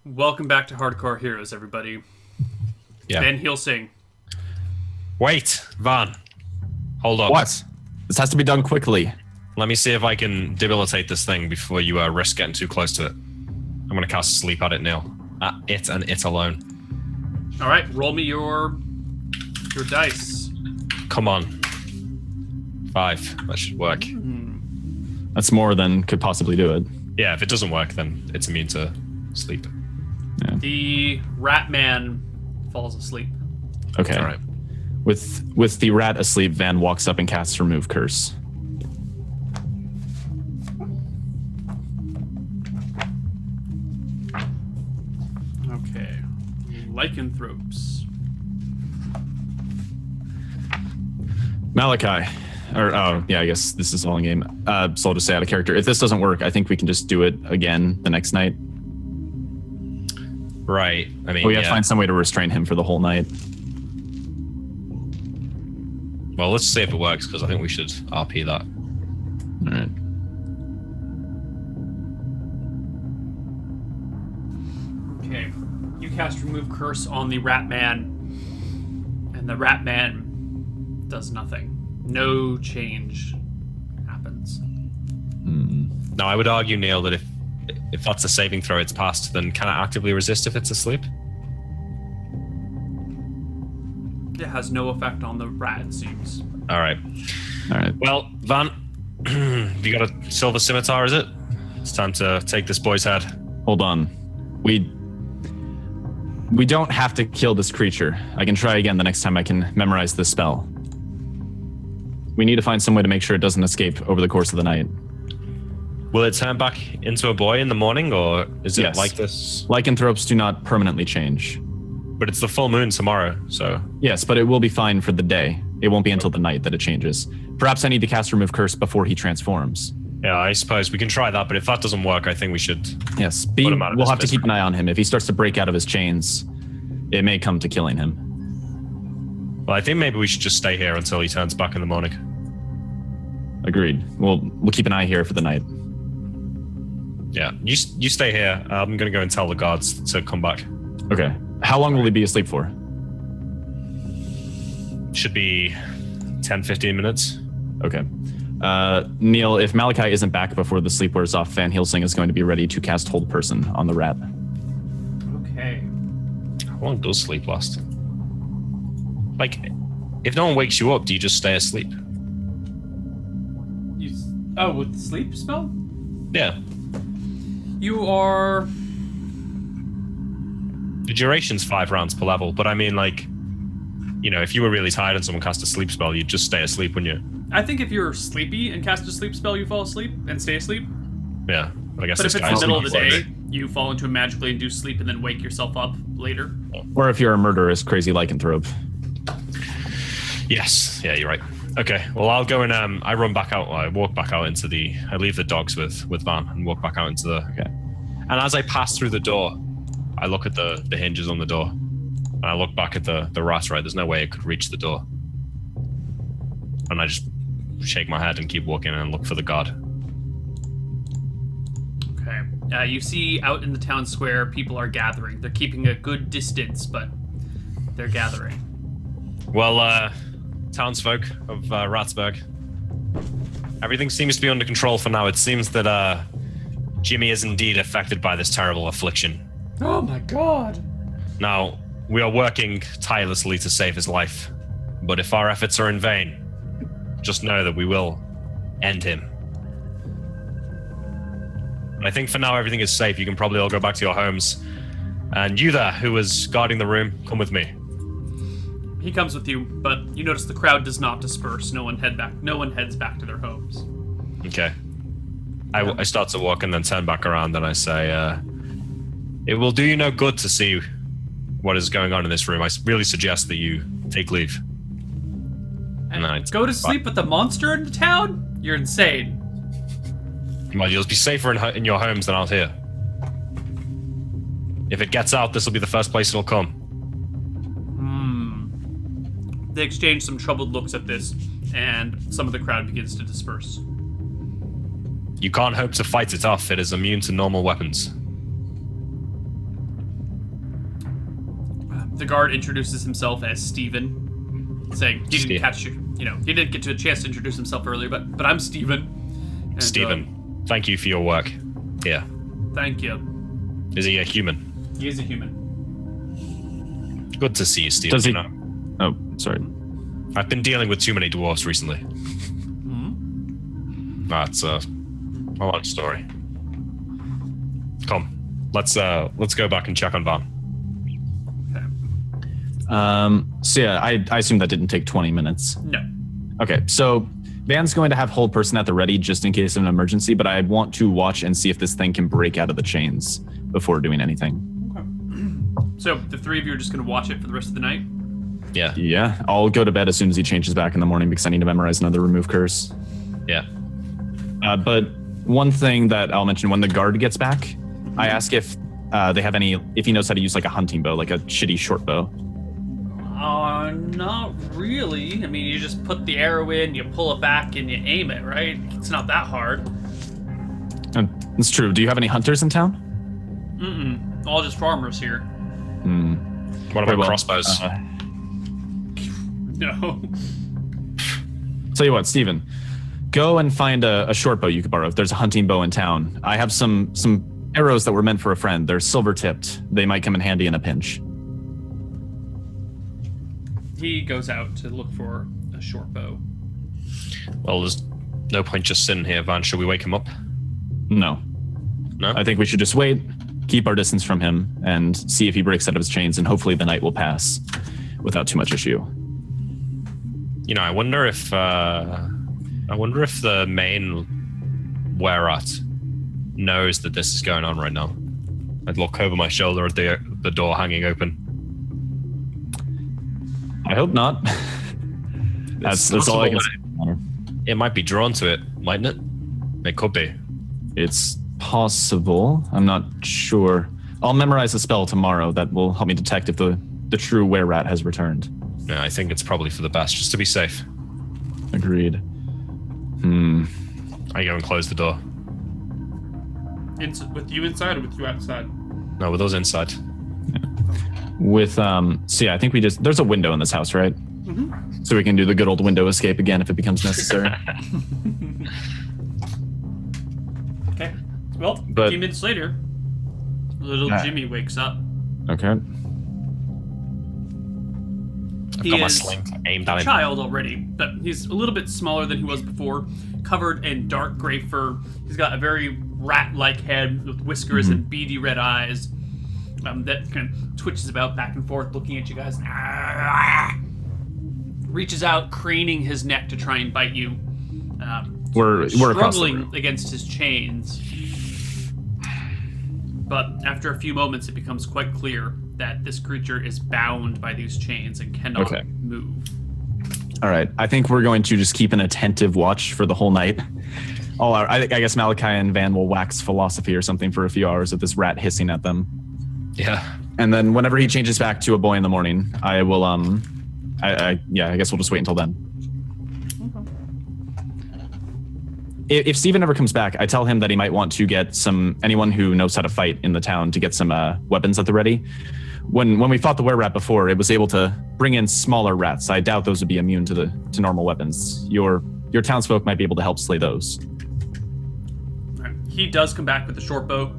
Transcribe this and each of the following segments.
Welcome back to Hardcore Heroes, everybody. Yeah. Van Helsing. Wait, Van. Hold up. What? This has to be done quickly. Let me see if I can debilitate this thing before you risk getting too close to it. I'm going to cast Sleep at it, Neil. At it and it alone. All right, roll me your dice. Come on. 5. That should work. That's more than could possibly do it. Yeah, if it doesn't work, then it's immune to sleep. The rat man falls asleep. Okay. All right. With the rat asleep, Van walks up and casts Remove Curse. Okay. Lycanthropes. Malachi. I guess this is all in game. So I'll just say out of character. If this doesn't work, I think we can just do it again the next night. Right. I mean, We have to find some way to restrain him for the whole night. Well, let's see if it works, because I think we should RP that. All right. Okay. You cast Remove Curse on the rat man, and the rat man does nothing. No change happens. Now, I would argue, Neil, that if that's a saving throw it's passed, then can it actively resist if it's asleep? It has no effect on the rat, it seems. All right. All right. Well, Van, you got a silver scimitar, is it? It's time to take this boy's head. Hold on. We don't have to kill this creature. I can try again the next time I can memorize this spell. We need to find some way to make sure it doesn't escape over the course of the night. Will it turn back into a boy in the morning, or is it Yes. like this? Lycanthropes do not permanently change. But it's the full moon tomorrow, so... Yes, but it will be fine for the day. It won't be until the night that it changes. Perhaps I need to cast Remove Curse before he transforms. Yeah, I suppose we can try that, but if that doesn't work, I think we should... Yes, Put him out of we'll his have to keep misery. an eye on him. If he starts to break out of his chains, it may come to killing him. Well, I think maybe we should just stay here until he turns back in the morning. Agreed. We'll keep an eye here for the night. Yeah, you stay here. I'm going to go and tell the guards to come back. Okay. How long will he be asleep for? Should be 10, 15 minutes. Okay. Neil, if Malachi isn't back before the sleep wears off, Van Helsing is going to be ready to cast Hold Person on the rat. Okay. How long does sleep last? Like, if no one wakes you up, do you just stay asleep? With the sleep spell? Yeah. You are... The duration's 5 rounds per level, but I mean, like, you know, if you were really tired and someone cast a sleep spell, you'd just stay asleep, wouldn't you? I think if you're sleepy and cast a sleep spell, you fall asleep and stay asleep. Yeah, but I guess But if this it's guy's the middle of the sleepy. day, you fall into a magically induced sleep and then wake yourself up later. Or if you're a murderous, crazy lycanthrope. Yes, yeah, you're right. Okay, well, I'll go and I run back out. I walk back out into the. I leave the dogs with Van and walk back out into the. Okay. And as I pass through the door, I look at the hinges on the door, and I look back at the rat. Right, there's no way it could reach the door. And I just shake my head and keep walking and look for the guard. Okay. You see out in the town square, people are gathering. They're keeping a good distance, but they're gathering. Well, townsfolk of Ratsburg, everything seems to be under control for now. It seems that Jimmy is indeed affected by this terrible affliction. Oh my god! Now, we are working tirelessly to save his life, but if our efforts are in vain, just know that we will end him. And I think for now everything is safe. You can probably all go back to your homes. And you there, who was guarding the room, come with me. He comes with you, but you notice the crowd does not disperse. No one heads back to their homes. Okay. I start to walk and then turn back around and I say, it will do you no good to see what is going on in this room. I really suggest that you take leave. And then I Go to sleep with the monster in the town? You're insane. Well, you'll be safer in your homes than out here. If it gets out, this will be the first place it'll come. They exchange some troubled looks at this, and some of the crowd begins to disperse. You can't hope to fight it off. It is immune to normal weapons. The guard introduces himself as Steven, saying he didn't catch you. He didn't get to a chance to introduce himself earlier, but I'm Steven. And, Steven, thank you for your work. Yeah. Thank you. Is he a human? He is a human. Good to see you, Steven. Does he? You know, Oh, sorry. I've been dealing with too many dwarfs recently. That's a long story. Come, let's go back and check on Van. Okay. So yeah, I assume that didn't take 20 minutes. No. Okay, so Van's going to have hold person at the ready just in case of an emergency, but I want to watch and see if this thing can break out of the chains before doing anything. Okay. So the three of you are just going to watch it for the rest of the night? Yeah. Yeah, I'll go to bed as soon as he changes back in the morning because I need to memorize another remove curse. Yeah. But one thing that I'll mention when the guard gets back, I ask if they have if he knows how to use like a hunting bow, like a shitty short bow. Not really. I mean, you just put the arrow in, you pull it back, and you aim it, right? It's not that hard. It's true. Do you have any hunters in town? Mm-mm. All just farmers here. What about crossbows? No. Tell you what, Steven, go and find a short bow you could borrow. If there's a hunting bow in town, I have some arrows that were meant for a friend. They're silver tipped. They might come in handy in a pinch. He goes out to look for a short bow. Well, there's no point just sitting here, Van. Should we wake him up? No. No? I think we should just wait, keep our distance from him, and see if he breaks out of his chains, and hopefully the night will pass without too much issue. I wonder if the main Werat knows that this is going on right now. I'd look over my shoulder at the door hanging open. I hope not. that's all I can say. It might be drawn to it, mightn't it? It could be. It's possible. I'm not sure. I'll memorize a spell tomorrow that will help me detect if the true were-rat has returned. Yeah, I think it's probably for the best, just to be safe. Agreed. I go and close the door. With you inside or with you outside? No, with us inside. With so yeah, I think there's a window in this house, right? Mm-hmm. So we can do the good old window escape again if it becomes necessary. Okay. Well, But- a few minutes later, little Jimmy wakes up. Okay. I've He got my is sling aimed at a him. child already, but he's a little bit smaller than he was before, covered in dark gray fur. He's got a very rat-like head with whiskers and beady red eyes that kind of twitches about back and forth, looking at you guys. Reaches out, craning his neck to try and bite you. We're across the struggling room. against his chains. But after a few moments, it becomes quite clear that this creature is bound by these chains and cannot move. All right. I think we're going to just keep an attentive watch for the whole night. I guess Malachi and Van will wax philosophy or something for a few hours of this rat hissing at them. Yeah. And then whenever he changes back to a boy in the morning, I will I guess we'll just wait until then. If Steven ever comes back, I tell him that he might want to get anyone who knows how to fight in the town to get some weapons at the ready. When we fought the were-rat before, it was able to bring in smaller rats. I doubt those would be immune to normal weapons. Your townsfolk might be able to help slay those. All right. He does come back with a short bow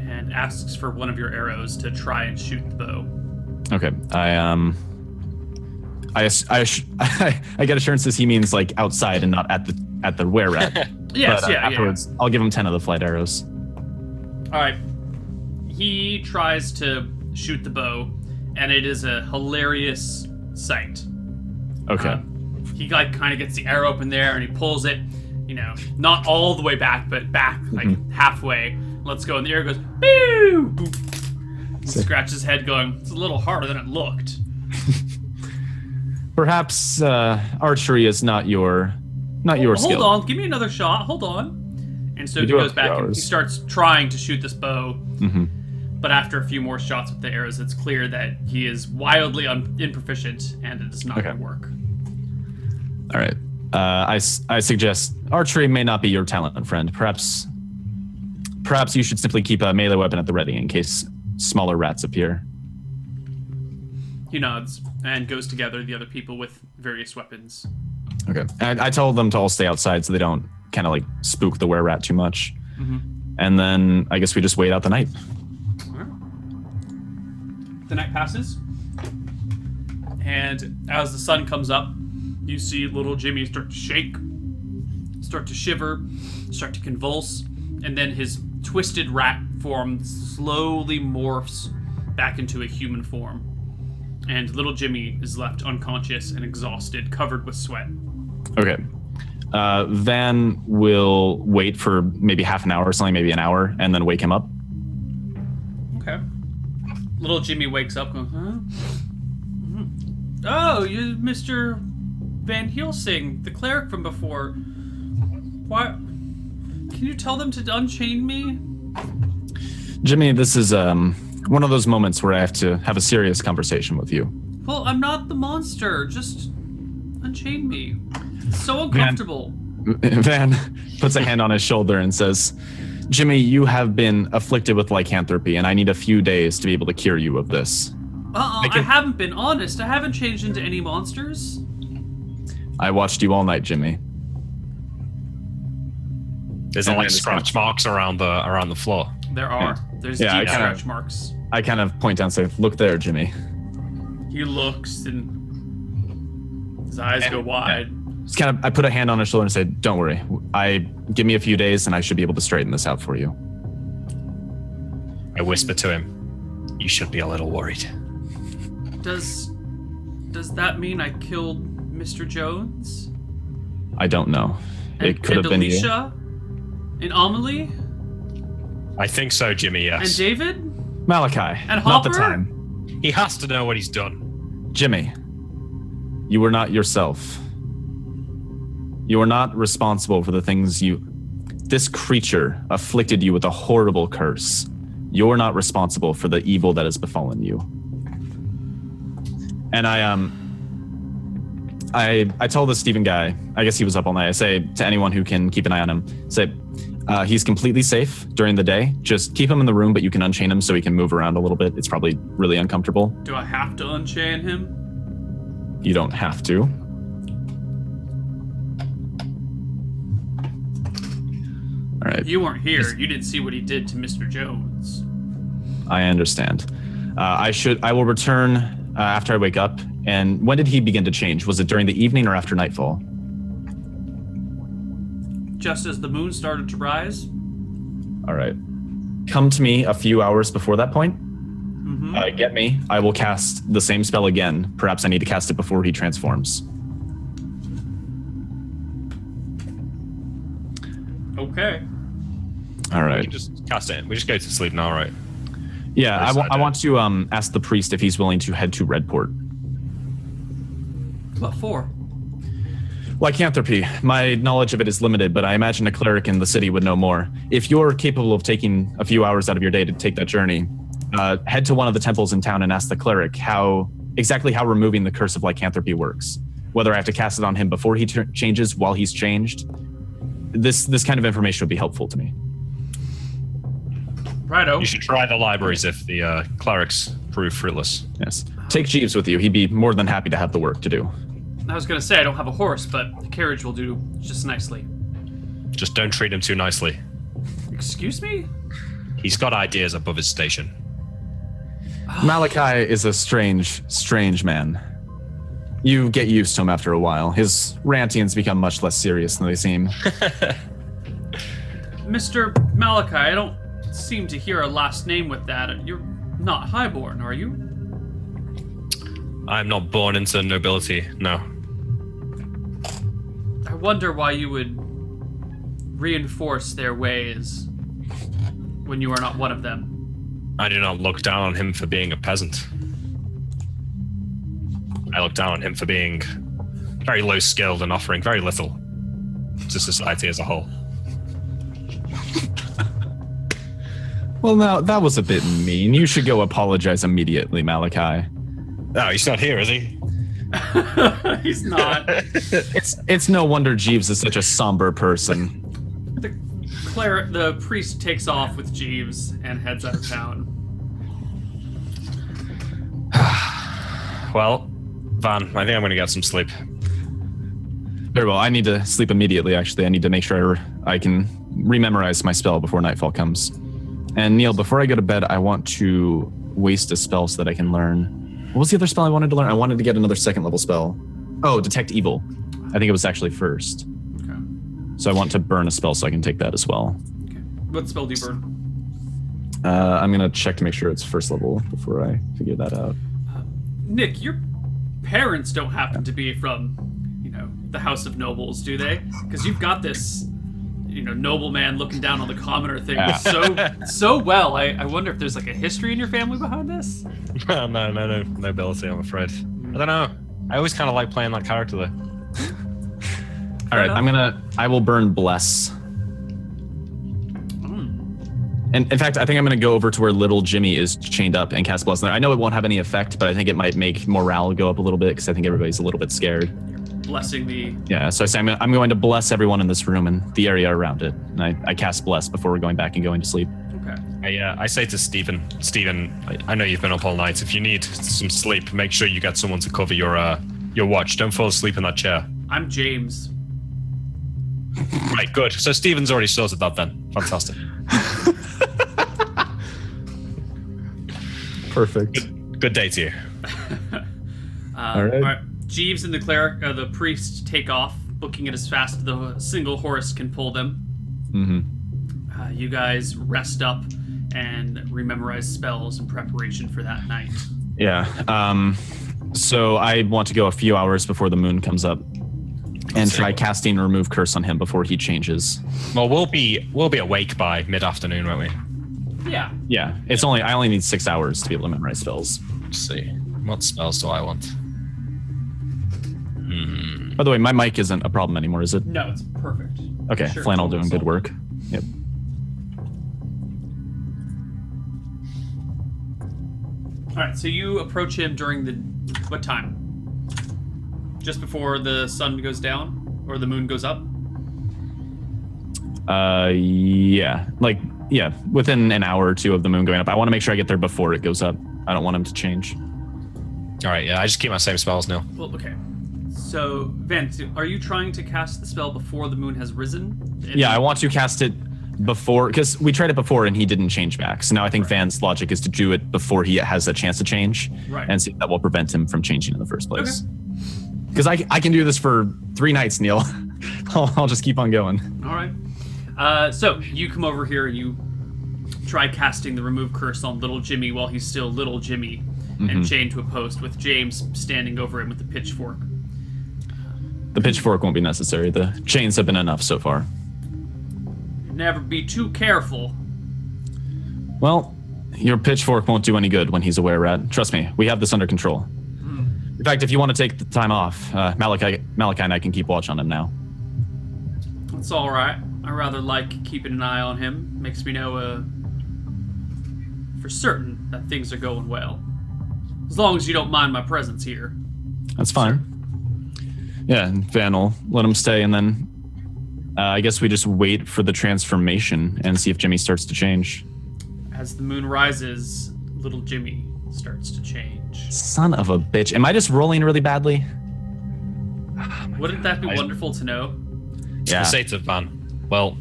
and asks for one of your arrows to try and shoot the bow. Okay. I get assurances he means like outside and not at the were-rat. Yes, but, afterwards, I'll give him 10 of the flight arrows. All right. He tries to shoot the bow, and it is a hilarious sight. Okay. He kind of gets the arrow up in there, and he pulls it, not all the way back, but back like halfway. Let's go, and the arrow goes, boo! Boop. He scratches his head, going, "It's a little harder than it looked." Perhaps archery is not your skill. Hold on, give me another shot. Hold on. And so he goes back and he starts trying to shoot this bow. Mm-hmm. But after a few more shots with the arrows, it's clear that he is wildly improficient, and it is not going to work. All right. I suggest archery may not be your talent, friend. Perhaps you should simply keep a melee weapon at the ready in case smaller rats appear. He nods and goes to gather the other people with various weapons. Okay. I told them to all stay outside so they don't kind of like spook the were-rat too much. Mm-hmm. And then I guess we just wait out the night. The night passes, and as the sun comes up, you see little Jimmy start to shake, start to shiver, start to convulse, and then his twisted rat form slowly morphs back into a human form. And little Jimmy is left unconscious and exhausted, covered with sweat. Okay. Van will wait for maybe half an hour or something, maybe an hour, and then wake him up. Okay. Little Jimmy wakes up, goes, huh? Oh, you Mr. Van Helsing, the cleric from before. Why? Can you tell them to unchain me? Jimmy, this is one of those moments where I have to have a serious conversation with you. Well, I'm not the monster. Just unchain me. It's so uncomfortable. Van puts a hand on his shoulder and says, Jimmy, you have been afflicted with lycanthropy, and I need a few days to be able to cure you of this. I haven't been honest. I haven't changed into any monsters. I watched you all night, Jimmy. There's like scratch marks around the floor. There are. There's Yeah, deep scratch marks. I kind of point down and say, look there, Jimmy. He looks and his eyes go wide. Just kind of, I put a hand on his shoulder and say, don't worry. Give me a few days and I should be able to straighten this out for you. I whisper to him, you should be a little worried. Does that mean I killed Mr. Jones? I don't know. It could have been you. Alicia? And Amelie? I think so, Jimmy, yes. And David? Malachi, And not the Hopper? time. He has to know what he's done. Jimmy, you were not yourself. You are not responsible for the things this creature afflicted you with a horrible curse. You're not responsible for the evil that has befallen you. And I told the Stephen guy, I guess he was up all night. I say to anyone who can keep an eye on him, say, he's completely safe during the day. Just keep him in the room, but you can unchain him so he can move around a little bit. It's probably really uncomfortable. Do I have to unchain him? You don't have to. All right. You weren't here. You didn't see what he did to Mr. Jones. I understand. I will return after I wake up. And when did he begin to change? Was it during the evening or after nightfall? Just as the moon started to rise. All right. Come to me a few hours before that point. Mm-hmm. Get me. I will cast the same spell again. Perhaps I need to cast it before he transforms. Okay. All We right. can just cast it in. We just go to sleep now, right? Yeah, Nice I want to ask the priest if he's willing to head to Redport. What for? Lycanthropy. My knowledge of it is limited, but I imagine a cleric in the city would know more. If you're capable of taking a few hours out of your day to take that journey, head to one of the temples in town and ask the cleric exactly how removing the curse of lycanthropy works. Whether I have to cast it on him before he changes, while he's changed. This kind of information would be helpful to me. Righto. You should try the libraries if the clerics prove fruitless. Yes. Take Jeeves with you. He'd be more than happy to have the work to do. I was going to say I don't have a horse, but the carriage will do just nicely. Just don't treat him too nicely. Excuse me? He's got ideas above his station. Malachi is a strange man. You get used to him after a while. His rantings become much less serious than they seem. Mr. Malachi, I don't seem to hear a last name with that. You're not highborn, are you? I'm not born into nobility, no. I wonder why you would reinforce their ways when you are not one of them. I do not look down on him for being a peasant. I look down on him for being very low skilled and offering very little to society as a whole. Well, now, that was a bit mean. You should go apologize immediately, Malachi. Oh, he's not here, is he? He's not. It's no wonder Jeeves is such a somber person. The priest takes off with Jeeves and heads out of town. Well, Van, I think I'm going to get some sleep. Very well. I need to sleep immediately, actually. I need to make sure I can rememorize my spell before nightfall comes. And Neil, before I go to bed, I want to waste a spell so that I can learn. What was the other spell I wanted to learn? I wanted to get another second level spell. Oh, Detect Evil. I think it was actually first. Okay. So I want to burn a spell so I can take that as well. Okay. What spell do you burn? I'm going to check to make sure it's first level before I figure that out. Nick, your parents don't happen to be from, the House of Nobles, do they? Because you've got this, nobleman looking down on the commoner thing so well. I wonder if there's like a history in your family behind this? No ability, I'm afraid. I don't know. I always kind of like playing that character though. All right, I will burn Bless. And in fact, I think I'm going to go over to where little Jimmy is chained up and cast Bless there. I know it won't have any effect, but I think it might make morale go up a little bit because I think everybody's a little bit scared. Blessing the... Yeah, so I say I'm going to bless everyone in this room and the area around it. And I cast Bless before we're going back and going to sleep. Okay. I say to Stephen, I know you've been up all night. If you need some sleep, make sure you get someone to cover your watch. Don't fall asleep in that chair. I'm James. Right, good. So Stephen's already sorted that then. Fantastic. Perfect. Good day to you. All right. Jeeves and the cleric, the priest, take off, booking it as fast as the single horse can pull them. Mm-hmm. You guys rest up and rememorize spells in preparation for that night. Yeah. So I want to go a few hours before the moon comes up and try casting Remove Curse on him before he changes. Well, we'll be awake by mid-afternoon, won't we? Yeah. Yeah. I only need 6 hours to be able to memorize spells. Let's see. What spells do I want? By the way, my mic isn't a problem anymore, is it? No, it's perfect. Okay, Sure, Flannel it's doing good work. Yep. All right, so you approach him during what time? Just before the sun goes down or the moon goes up? Yeah, within an hour or two of the moon going up. I want to make sure I get there before it goes up. I don't want him to change. All right, yeah, I just keep my same spells now. Well, okay. So, Vance, are you trying to cast the spell before the moon has risen? Yeah, I want to cast it before, because we tried it before and he didn't change back. So now I think Van's logic is to do it before he has a chance to change, and see if that will prevent him from changing in the first place. Because I can do this for 3 nights, Neil. I'll just keep on going. All right. So you come over here and you try casting the Remove Curse on little Jimmy while he's still little Jimmy and chained to a post with James standing over him with the pitchfork. The pitchfork won't be necessary. The chains have been enough so far. Never be too careful. Well, your pitchfork won't do any good when he's aware, Rat. Trust me, we have this under control. In fact, if you want to take the time off, Malachi and I can keep watch on him now. It's all right. I rather like keeping an eye on him. Makes me know for certain that things are going well. As long as you don't mind my presence here. That's fine. Yeah, and Van will let him stay, and then I guess we just wait for the transformation and see if Jimmy starts to change. As the moon rises, little Jimmy starts to change. Son of a bitch. Am I just rolling really badly? Wouldn't that be wonderful to know? Yeah. I say to Van, well,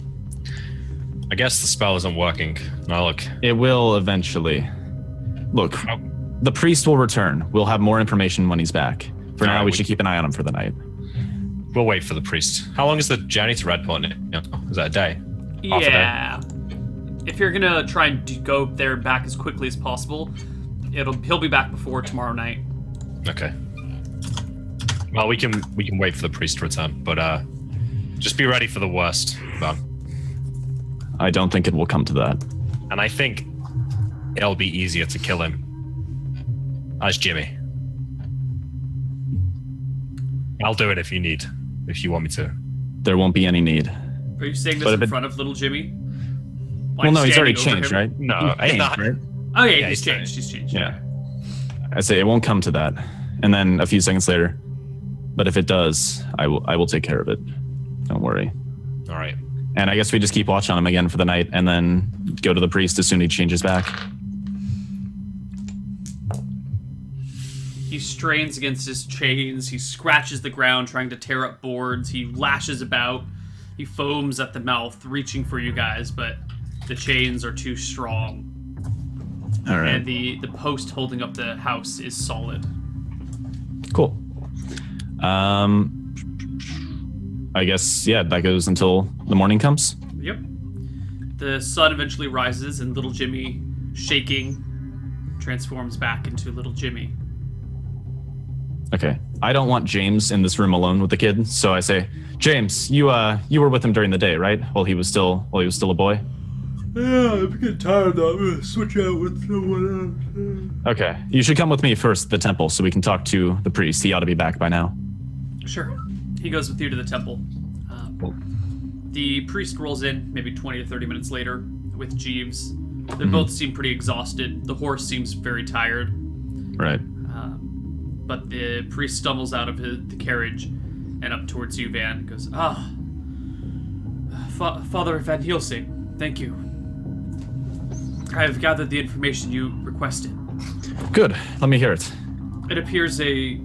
I guess the spell isn't working. Now look. It will eventually. Look, the priest will return. We'll have more information when he's back. For now, we should keep an eye on him for the night. We'll wait for the priest. How long is the journey to Redport? Is that a day? Yeah. If you're gonna try and go there and back as quickly as possible, he'll be back before tomorrow night. Okay. Well, we can wait for the priest to return, but just be ready for the worst, Van. I don't think it will come to that. And I think it'll be easier to kill him as Jimmy. I'll do it if you want me to. There won't be any need. Are you saying this in front of little Jimmy? Well, no, he's already changed, right? No, he's changed, right? Oh yeah, he's changed. He's changed. Yeah. I say it won't come to that. And then a few seconds later, but if it does, I will take care of it. Don't worry. All right. And I guess we just keep watch on him again for the night and then go to the priest as soon as he changes back. He strains against his chains. He scratches the ground trying to tear up boards. He lashes about. He foams at the mouth, reaching for you guys, but the chains are too strong. All right. And the post holding up the house is solid. Cool. I guess, yeah, that goes until the morning comes. Yep. The sun eventually rises, and little Jimmy, shaking, transforms back into little Jimmy. Okay. I don't want James in this room alone with the kid, so I say, James, you were with him during the day, right? While he was still a boy? Yeah, I'm getting tired though. I'm gonna switch out with someone else. Okay. You should come with me first to the temple so we can talk to the priest. He ought to be back by now. Sure. He goes with you to the temple. The priest rolls in maybe 20 or 30 minutes later with Jeeves. They both seem pretty exhausted. The horse seems very tired. Right. But the priest stumbles out of the carriage and up towards you, Van. He goes, Father Van Helsing, thank you. I have gathered the information you requested. Good. Let me hear it. It appears the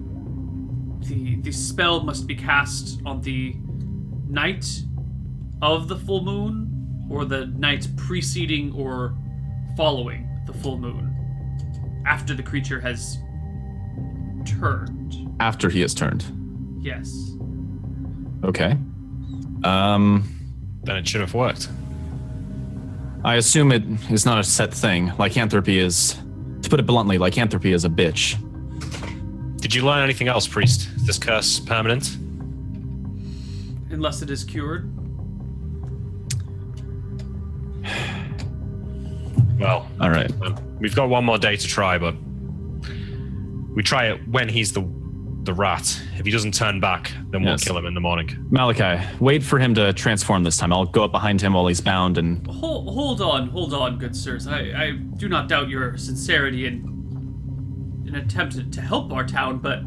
spell must be cast on the night of the full moon, or the night preceding or following the full moon, after the creature has turned. After he has turned. Yes. Okay. Then it should have worked. I assume it is not a set thing. Lycanthropy is, to put it bluntly, lycanthropy is a bitch. Did you learn anything else, priest? Is this curse permanent? Unless it is cured. Well, all right. We've got one more day to try, but we try it when he's the rat. If he doesn't turn back, then we'll kill him in the morning. Malachi, wait for him to transform this time. I'll go up behind him while he's bound and... Hold on, good sirs. I do not doubt your sincerity in an attempt to help our town, but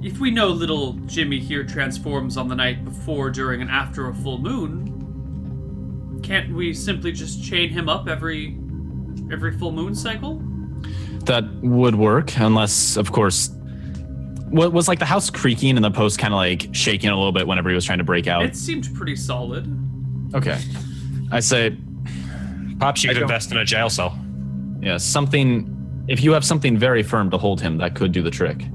if we know little Jimmy here transforms on the night before, during, and after a full moon, can't we simply just chain him up every full moon cycle? That would work, unless, of course... What was like the house creaking and the post kind of like shaking a little bit whenever he was trying to break out? It seemed pretty solid. Okay. I say... Perhaps you could invest in a jail cell. Yeah, something... If you have something very firm to hold him, that could do the trick.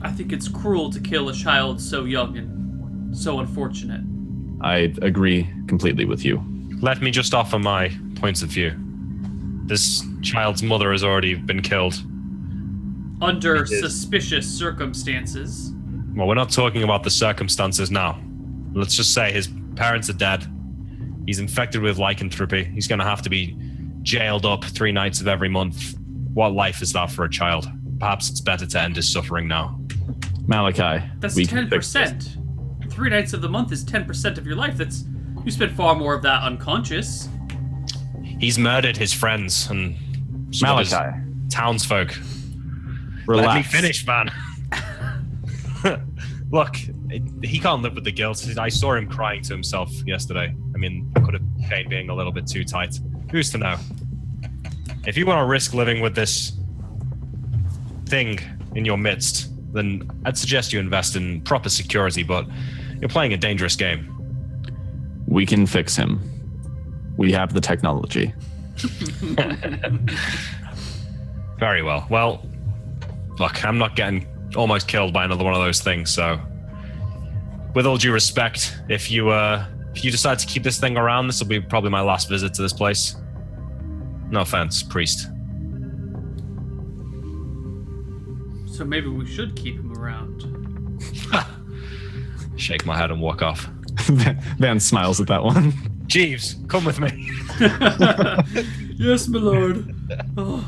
I think it's cruel to kill a child so young and so unfortunate. I agree completely with you. Let me just offer my points of view. This child's mother has already been killed. Under suspicious circumstances. Well, we're not talking about the circumstances now. Let's just say his parents are dead. He's infected with lycanthropy. He's going to have to be jailed up 3 nights of every month. What life is that for a child? Perhaps it's better to end his suffering now. Malachi. That's 10%. 3 nights of the month is 10% of your life. You spend far more of that unconscious. He's murdered his friends and some of his townsfolk. Relax. Let me finish, man. Look, he can't live with the guilt. I saw him crying to himself yesterday. I mean, I could have pain being a little bit too tight. Who's to know? If you want to risk living with this thing in your midst, then I'd suggest you invest in proper security, but you're playing a dangerous game. We can fix him. We have the technology. Very well. Well, look, I'm not getting almost killed by another one of those things, so with all due respect, if you decide to keep this thing around, this will be probably my last visit to this place. No offense, priest. So maybe we should keep him around. Shake my head and walk off. Van smiles at that one. Jeeves, come with me. Yes, my lord. Oh.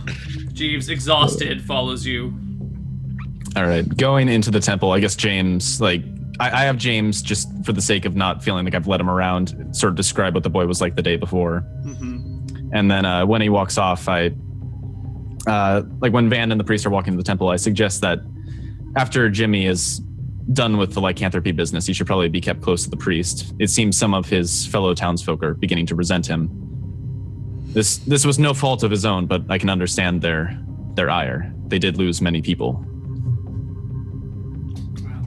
Jeeves, exhausted, follows you. All right, going into the temple, I guess James, I have James, just for the sake of not feeling like I've led him around, sort of describe what the boy was like the day before. Mm-hmm. And then when he walks off, when Van and the priest are walking to the temple, I suggest that after Jimmy is done with the lycanthropy business, he should probably be kept close to the priest. It seems some of his fellow townsfolk are beginning to resent him. This was no fault of his own, but I can understand their their ire. They did lose many people.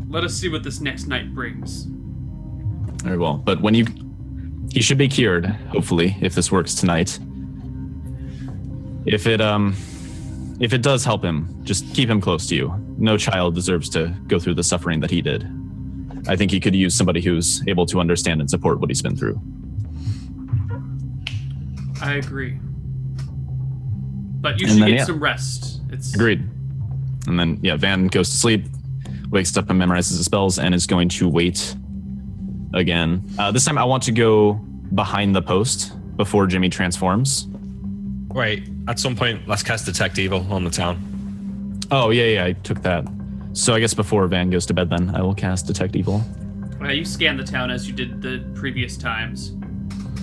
Let us see what this next night brings. Very well. But he should be cured, hopefully, if this works tonight. If it does help him, just keep him close to you. No child deserves to go through the suffering that he did. I think he could use somebody who's able to understand and support what he's been through. I agree. But you should get some rest. Agreed. And then, Van goes to sleep, wakes up and memorizes the spells, and is going to wait again. This time I want to go behind the post before Jimmy transforms. Wait, at some point, let's cast Detect Evil on the town. Oh, yeah, I took that. So I guess before Van goes to bed then, I will cast Detect Evil. You scan the town as you did the previous times.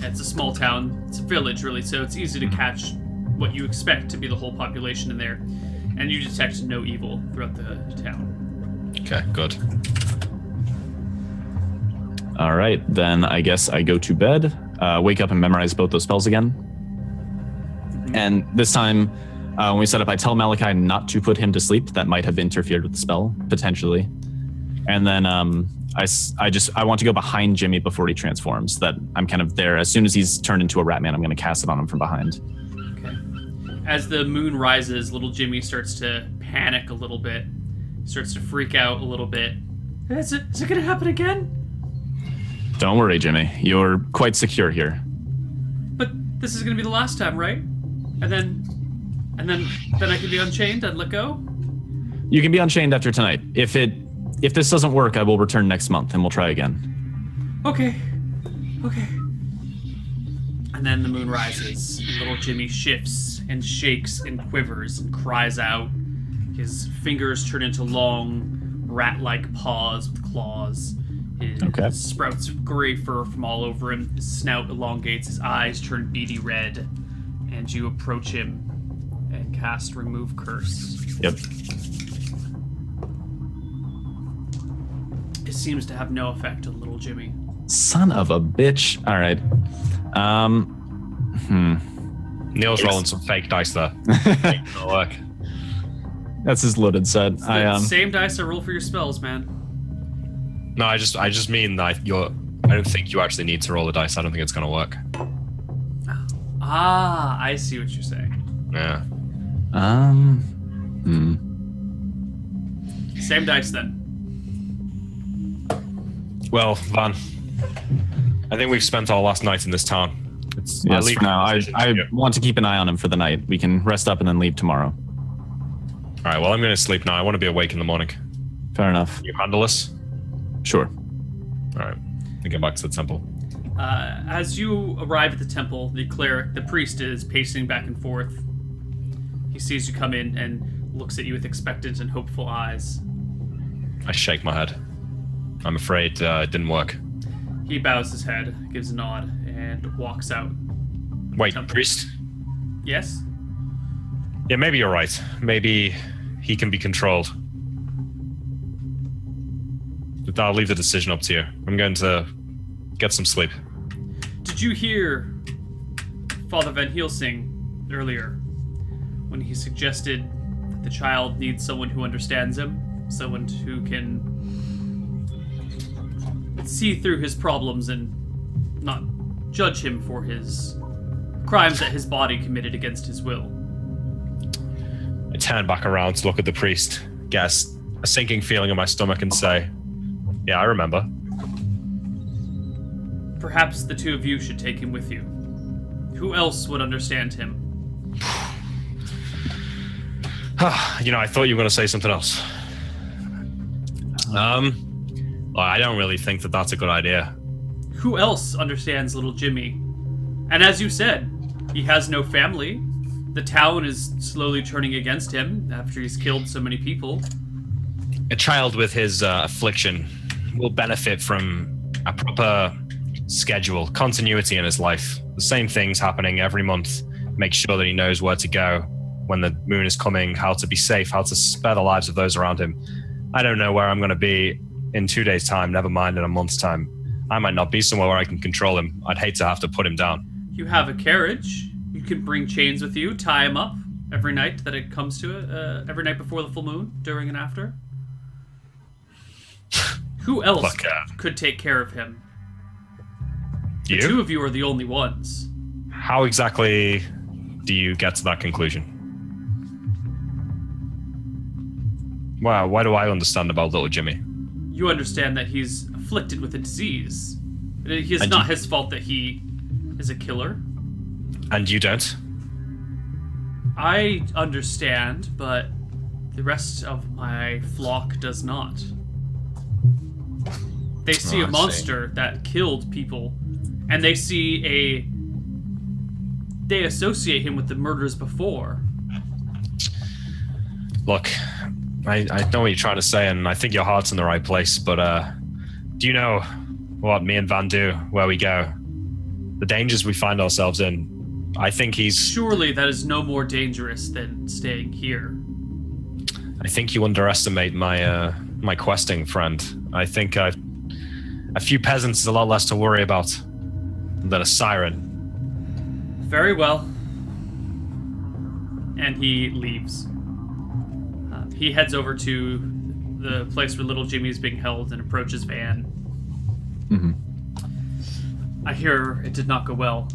It's a small town. It's a village, really, so it's easy to catch what you expect to be the whole population in there. And you detect no evil throughout the town. Okay, good. All right, then I guess I go to bed, wake up and memorize both those spells again. And this time, when we set up, I tell Malachi not to put him to sleep. That might have interfered with the spell, potentially. And then I want to go behind Jimmy before he transforms, that I'm kind of there. As soon as he's turned into a rat man, I'm going to cast it on him from behind. Okay. As the moon rises, little Jimmy starts to panic a little bit. He starts to freak out a little bit. Is it going to happen again? Don't worry, Jimmy. You're quite secure here. But this is going to be the last time, right? And then I can be unchained and let go? You can be unchained after tonight. If this doesn't work, I will return next month and we'll try again. Okay. And then the moon rises, and little Jimmy shifts and shakes and quivers and cries out. His fingers turn into long, rat-like paws with claws. His sprouts gray fur from all over him. His snout elongates, his eyes turn beady red. And you approach him and cast Remove Curse. Yep. It seems to have no effect on little Jimmy. Son of a bitch. All right. Neil's rolling some fake dice there. Ain't gonna work. That's his loaded set. It's the same dice I roll for your spells, man. No, I just mean that I don't think you actually need to roll the dice. I don't think it's gonna work. Ah, I see what you're saying. Yeah. Same dice then. Well, Van, I think we've spent our last night in this town. Yes, for now. I want to keep an eye on him for the night. We can rest up and then leave tomorrow. All right, well, I'm going to sleep now. I want to be awake in the morning. Fair enough. Can you handle this? Sure. All right. I get back to the temple. As you arrive at the temple, the cleric, the priest, is pacing back and forth. He sees you come in and looks at you with expectant and hopeful eyes. I shake my head. I'm afraid it didn't work. He bows his head, gives a nod, and walks out. Wait, priest? Yes? Yeah, maybe you're right. Maybe he can be controlled. But I'll leave the decision up to you. I'm going to get some sleep. Did you hear Father Van Helsing earlier when he suggested that the child needs someone who understands him, someone who can see through his problems and not judge him for his crimes that his body committed against his will? I turn back around to look at the priest, get a sinking feeling in my stomach and say, yeah, I remember. Perhaps the two of you should take him with you. Who else would understand him? I thought you were going to say something else. I don't really think that that's a good idea. Who else understands little Jimmy? And as you said, he has no family. The town is slowly turning against him after he's killed so many people. A child with his affliction will benefit from a proper schedule, continuity in his life. The same things happening every month. Make sure that he knows where to go when the moon is coming, how to be safe, how to spare the lives of those around him. I don't know where I'm going to be in 2 days' time, never mind in a month's time. I might not be somewhere where I can control him. I'd hate to have to put him down. You have a carriage. You can bring chains with you, tie him up, every night that it comes to it? Every night before the full moon, during and after? Who else Look, could take care of him? The You? two of you are the only ones. How exactly do you get to that conclusion? Wow, why do I understand about little Jimmy? You understand that he's afflicted with a disease. It's And not you- his fault that he is a killer. And you don't? I understand, but the rest of my flock does not. They see Oh, a I monster that killed people, and they associate him with the murders before. Look, I know what you're trying to say, and I think your heart's in the right place, but do you know what me and Van do, where we go? The dangers we find ourselves in. I think Surely that is no more dangerous than staying here. I think you underestimate my questing friend. I think a few peasants is a lot less to worry about than a siren. Very well. And he leaves. He heads over to the place where little Jimmy is being held and approaches Van. Mm-hmm. I hear it did not go well,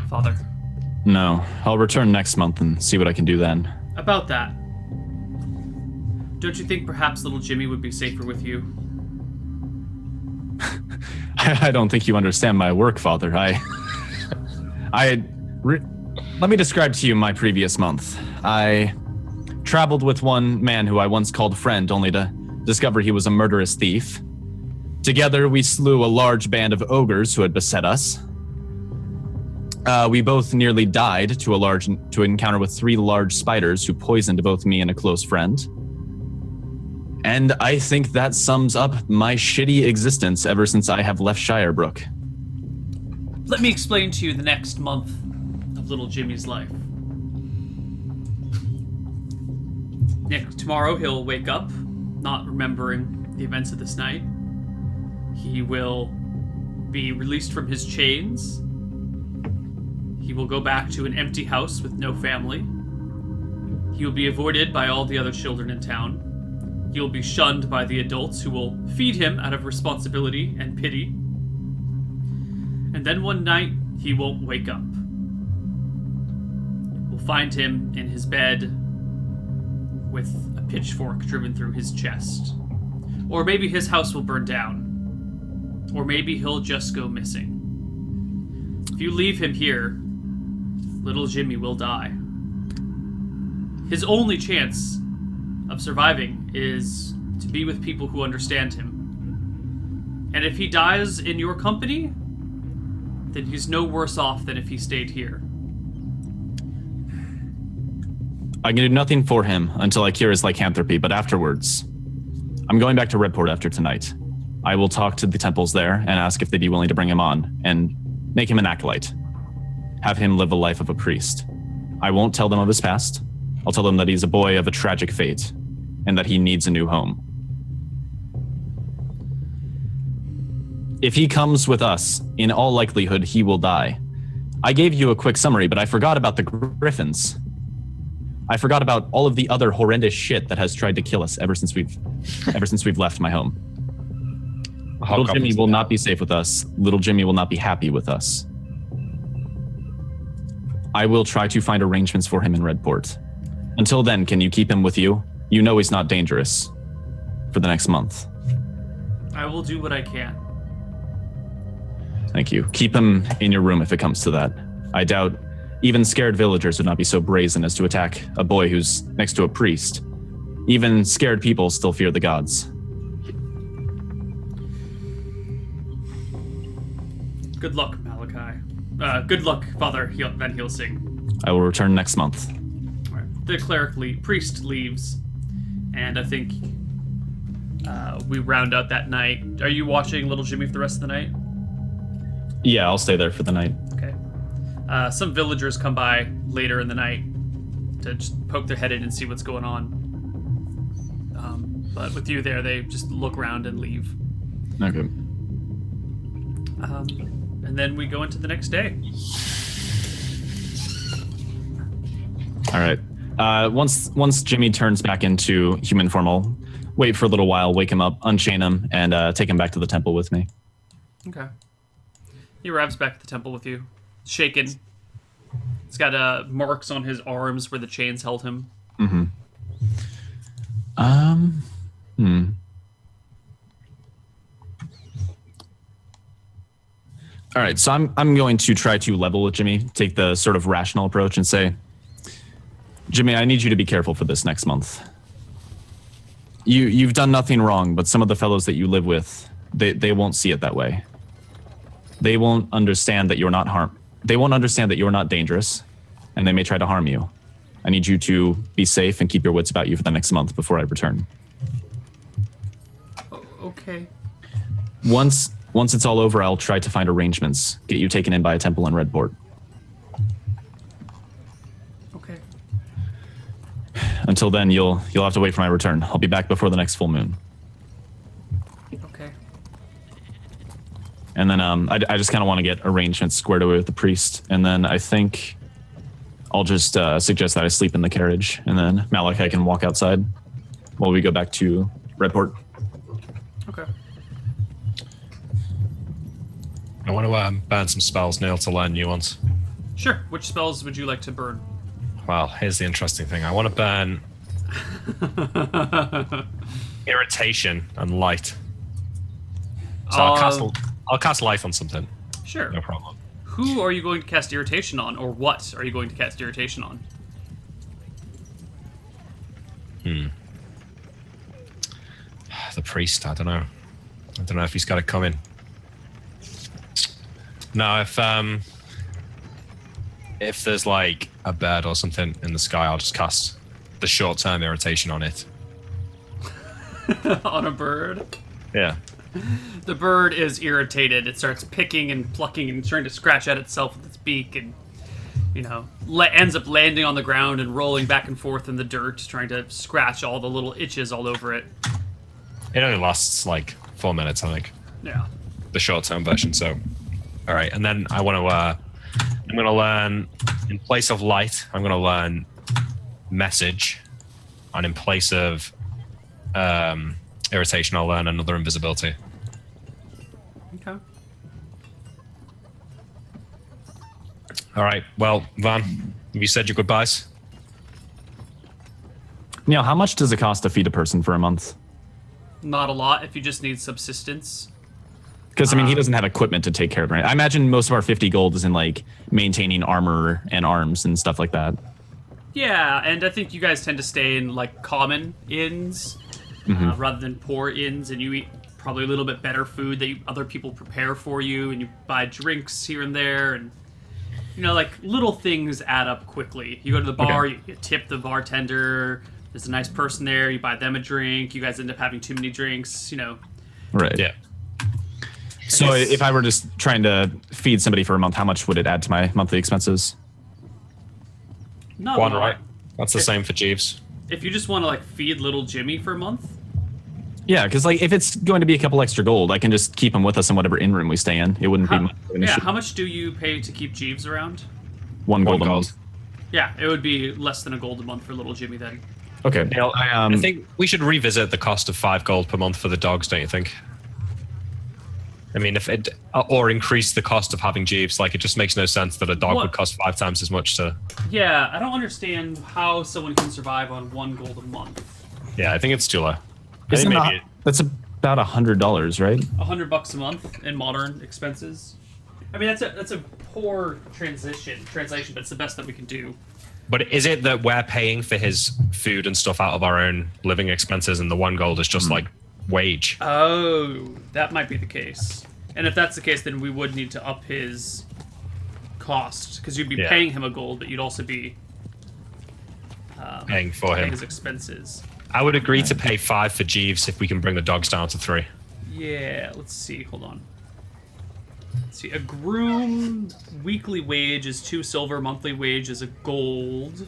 Father. No, I'll return next month and see what I can do then. About that, don't you think perhaps little Jimmy would be safer with you? I don't think you understand my work, Father. Let me describe to you my previous month. I traveled with one man who I once called friend, only to discover he was a murderous thief. Together, we slew a large band of ogres who had beset us. We both nearly died to encounter with 3 large spiders who poisoned both me and a close friend. And I think that sums up my shitty existence ever since I have left Shirebrook. Let me explain to you the next month of little Jimmy's life. Tomorrow he'll wake up, not remembering the events of this night. He will be released from his chains. He will go back to an empty house with no family. He will be avoided by all the other children in town. He will be shunned by the adults who will feed him out of responsibility and pity. And then one night, he won't wake up. We'll find him in his bed with a pitchfork driven through his chest. Or maybe his house will burn down. Or maybe he'll just go missing. If you leave him here, little Jimmy will die. His only chance of surviving is to be with people who understand him. And if he dies in your company, then he's no worse off than if he stayed here. I can do nothing for him until I cure his lycanthropy, but afterwards, I'm going back to Redport after tonight. I will talk to the temples there and ask if they'd be willing to bring him on and make him an acolyte. Have him live a life of a priest. I won't tell them of his past. I'll tell them that he's a boy of a tragic fate and that he needs a new home. If he comes with us, in all likelihood, he will die. I gave you a quick summary, but I forgot about the griffins. I forgot about all of the other horrendous shit that has tried to kill us ever since we've left my home. Little Jimmy will not be safe with us. Little Jimmy will not be happy with us. I will try to find arrangements for him in Redport. Until then, can you keep him with you? You know he's not dangerous. For the next month. I will do what I can. Thank you. Keep him in your room if it comes to that. I doubt even scared villagers would not be so brazen as to attack a boy who's next to a priest. Even scared people still fear the gods. Good luck, Malachi. Good luck, Father Van Helsing. I will return next month. All right. The priest leaves, and I think we round out that night. Are you watching Little Jimmy for the rest of the night? Yeah, I'll stay there for the night. Okay. Some villagers come by later in the night to just poke their head in and see what's going on. But with you there, they just look around and leave. Okay. And then we go into the next day. All right. Once Jimmy turns back into human form, I'll wait for a little while, wake him up, unchain him, and take him back to the temple with me. Okay. He arrives back at the temple with you, shaken. He's got marks on his arms where the chains held him. All right, so I'm going to try to level with Jimmy, take the sort of rational approach, and say, Jimmy, I need you to be careful for this next month. You've done nothing wrong, but some of the fellows that you live with, they won't see it that way. They won't understand that you're not They won't understand that you're not dangerous, and they may try to harm you. I need you to be safe and keep your wits about you for the next month before I return. Okay. Once it's all over, I'll try to find arrangements, get you taken in by a temple in Redport. Okay. Until then, you'll have to wait for my return. I'll be back before the next full moon. Okay. And then I just kind of want to get arrangements squared away with the priest. And then I think I'll just suggest that I sleep in the carriage. And then Malachi can walk outside while we go back to Redport. Okay. I want to burn some spells, Neil, to learn new ones. Sure. Which spells would you like to burn? Well, here's the interesting thing. I want to burn irritation and light. So I'll cast life on something. Sure. No problem. Who are you going to cast irritation on, or what are you going to cast irritation on? The priest, I don't know. I don't know if he's got it coming. No, if there's like a bird or something in the sky, I'll just cast the short-term irritation on it. On a bird? Yeah. The bird is irritated. It starts picking and plucking and trying to scratch at itself with its beak, and ends up landing on the ground and rolling back and forth in the dirt, trying to scratch all the little itches all over it. It only lasts like 4 minutes, I think. Yeah. The short-term version. So, all right, and then I'm going to learn in place of light. I'm going to learn message, and in place of irritation, I'll learn another invisibility. Okay. All right. Well, Van, have you said your goodbyes? Neil, how much does it cost to feed a person for a month? Not a lot if you just need subsistence. Because, I mean, he doesn't have equipment to take care of it. I imagine most of our 50 gold is in, like, maintaining armor and arms and stuff like that. Yeah, and I think you guys tend to stay in, like, common inns rather than poor inns, and you eat probably a little bit better food that other people prepare for you, and you buy drinks here and there, and, like, little things add up quickly. You go to the bar, you tip the bartender, there's a nice person there, you buy them a drink, you guys end up having too many drinks, Right. Yeah. So if I were just trying to feed somebody for a month, how much would it add to my monthly expenses? Not One, a lot. right? That's the same for Jeeves. If you just want to, like, feed little Jimmy for a month, Yeah, because like if it's going to be a couple extra gold, I can just keep him with us in whatever inn room we stay in. It wouldn't be much of an issue. how much do you pay to keep Jeeves around? One gold a gold. month. Yeah, it would be less than a gold a month for little Jimmy then. Okay. Neil, I think we should revisit the cost of 5 gold per month for the dogs, don't you think? I mean, if it or increase the cost of having Jeeves, like it just makes no sense that a dog would cost 5 times as much to. Yeah, I don't understand how someone can survive on 1 gold a month. Yeah, I think it's too low. That's about $100, right? $100 a month in modern expenses. I mean, that's a poor translation, but it's the best that we can do. But is it that we're paying for his food and stuff out of our own living expenses, and the 1 gold is just like wage? Oh, that might be the case. And if that's the case, then we would need to up his cost, because you'd be paying him a gold, but you'd also be Paying for him. his expenses. I would agree to pay 5 for Jeeves if we can bring the dogs down to 3. Yeah, let's see. Hold on. Let's see. A groom weekly wage is 2 silver. Monthly wage is a gold.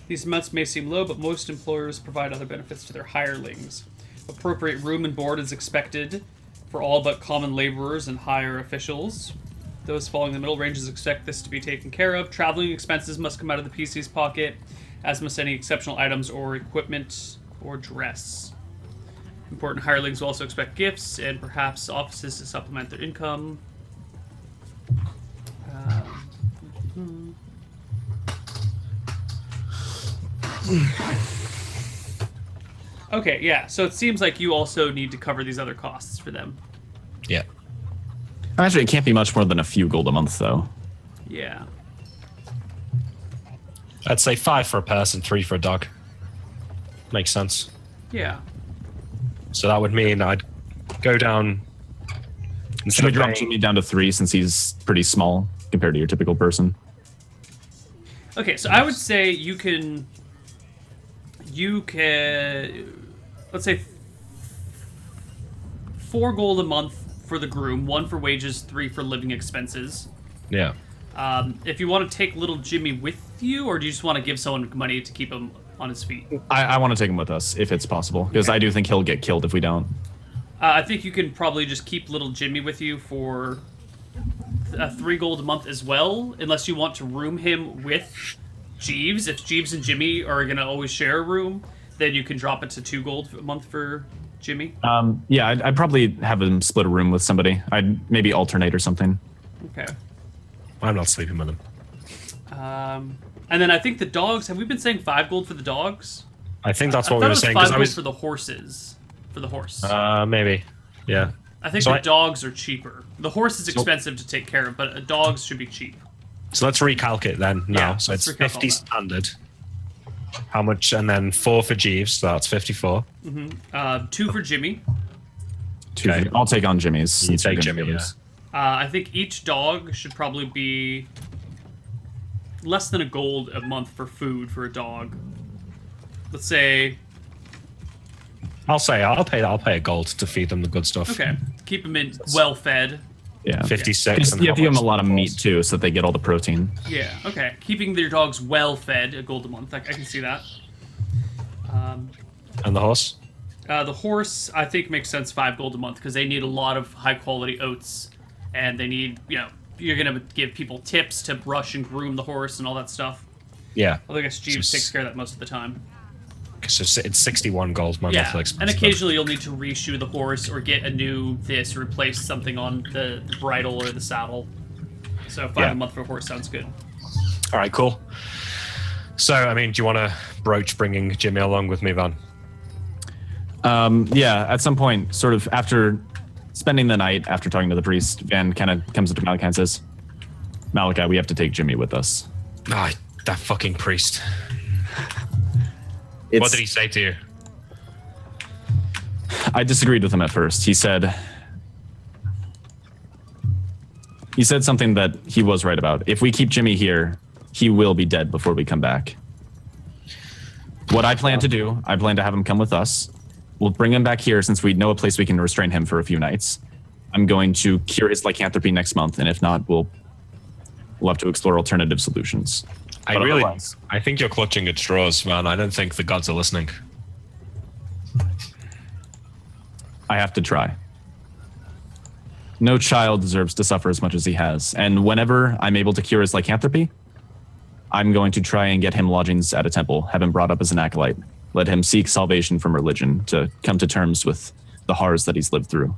These amounts may seem low, but most employers provide other benefits to their hirelings. Appropriate room and board is expected for all but common laborers and higher officials. Those falling in the middle ranges expect this to be taken care of. Traveling expenses must come out of the PC's pocket, as must any exceptional items or equipment or dress. Important hirelings will also expect gifts and perhaps offices to supplement their income. Okay, yeah, so it seems like you also need to cover these other costs for them. Yeah. Actually, it can't be much more than a few gold a month, though. Yeah. I'd say 5 for a person, 3 for a dog. Makes sense. Yeah. So that would mean I'd go down. Should we drop Jimmy down to 3 since he's pretty small compared to your typical person? Okay, so I would say you can, let's say 4 gold a month for the groom, 1 for wages, 3 for living expenses. Yeah. If you want to take little Jimmy with you, or do you just want to give someone money to keep him on his feet? I want to take him with us if it's possible, because I do think he'll get killed if we don't. I think you can probably just keep little Jimmy with you for 3 gold a month as well, unless you want to room him with Jeeves. If Jeeves and Jimmy are going to always share a room, then you can drop it to 2 gold a month for Jimmy. Yeah, I'd probably have him split a room with somebody. I'd maybe alternate or something. Okay. I'm not sleeping with him. And then I think the dogs. Have we been saying 5 gold for the dogs? I think that's I what thought we were it was saying. 5 Because I gold was. for the horses. For the horse. Maybe. Yeah. I think so the dogs are cheaper. The horse is expensive to take care of, but dogs should be cheap. So let's recalc it then now. Yeah, So let's it's recalc all 50 that. standard. How much? And then 4 for Jeeves, so that's 54. 2 for Jimmy. Okay. I'll take on Jimmy's. You since we're take gonna Jimmy, do yeah. this. I think each dog should probably be less than a gold a month for food for a dog. Let's say, I'll pay a gold to feed them the good stuff. okay, keep them in well fed. Yeah. 56. And You have to how give them a much lot of the meat, horse? too, so that they get all the protein. Yeah, okay. Keeping their dogs well fed, a gold a month. I can see that. And the horse? The horse, I think, makes sense 5 gold a month because they need a lot of high quality oats, and they need, you're gonna give people tips to brush and groom the horse and all that stuff. Yeah. Although I guess Jeeves So takes care of that most of the time. So it's 61 gold, my Yeah, monthly expense. and occasionally you'll need to reshoe the horse or get a new this or replace something on the bridle or the saddle. So 5 Yeah. a month for a horse sounds good. All right, cool. So, I mean, do you want to broach bringing Jimmy along with me, Van? Yeah, at some point, sort of after spending the night, after talking to the priest, Van kind of comes up to Malachi and says, Malachi, we have to take Jimmy with us. Ah, that fucking priest. What did he say to you? I disagreed with him at first. He said something that he was right about. If we keep Jimmy here, he will be dead before we come back. What I plan to do, I plan to have him come with us. We'll bring him back here since we know a place we can restrain him for a few nights. I'm going to cure his lycanthropy next month, and if not, we'll have to explore alternative solutions. But otherwise- I think you're clutching at straws, man. I don't think the gods are listening. I have to try. No child deserves to suffer as much as he has, and whenever I'm able to cure his lycanthropy, I'm going to try and get him lodgings at a temple, have him brought up as an acolyte, let him seek salvation from religion to come to terms with the horrors that he's lived through.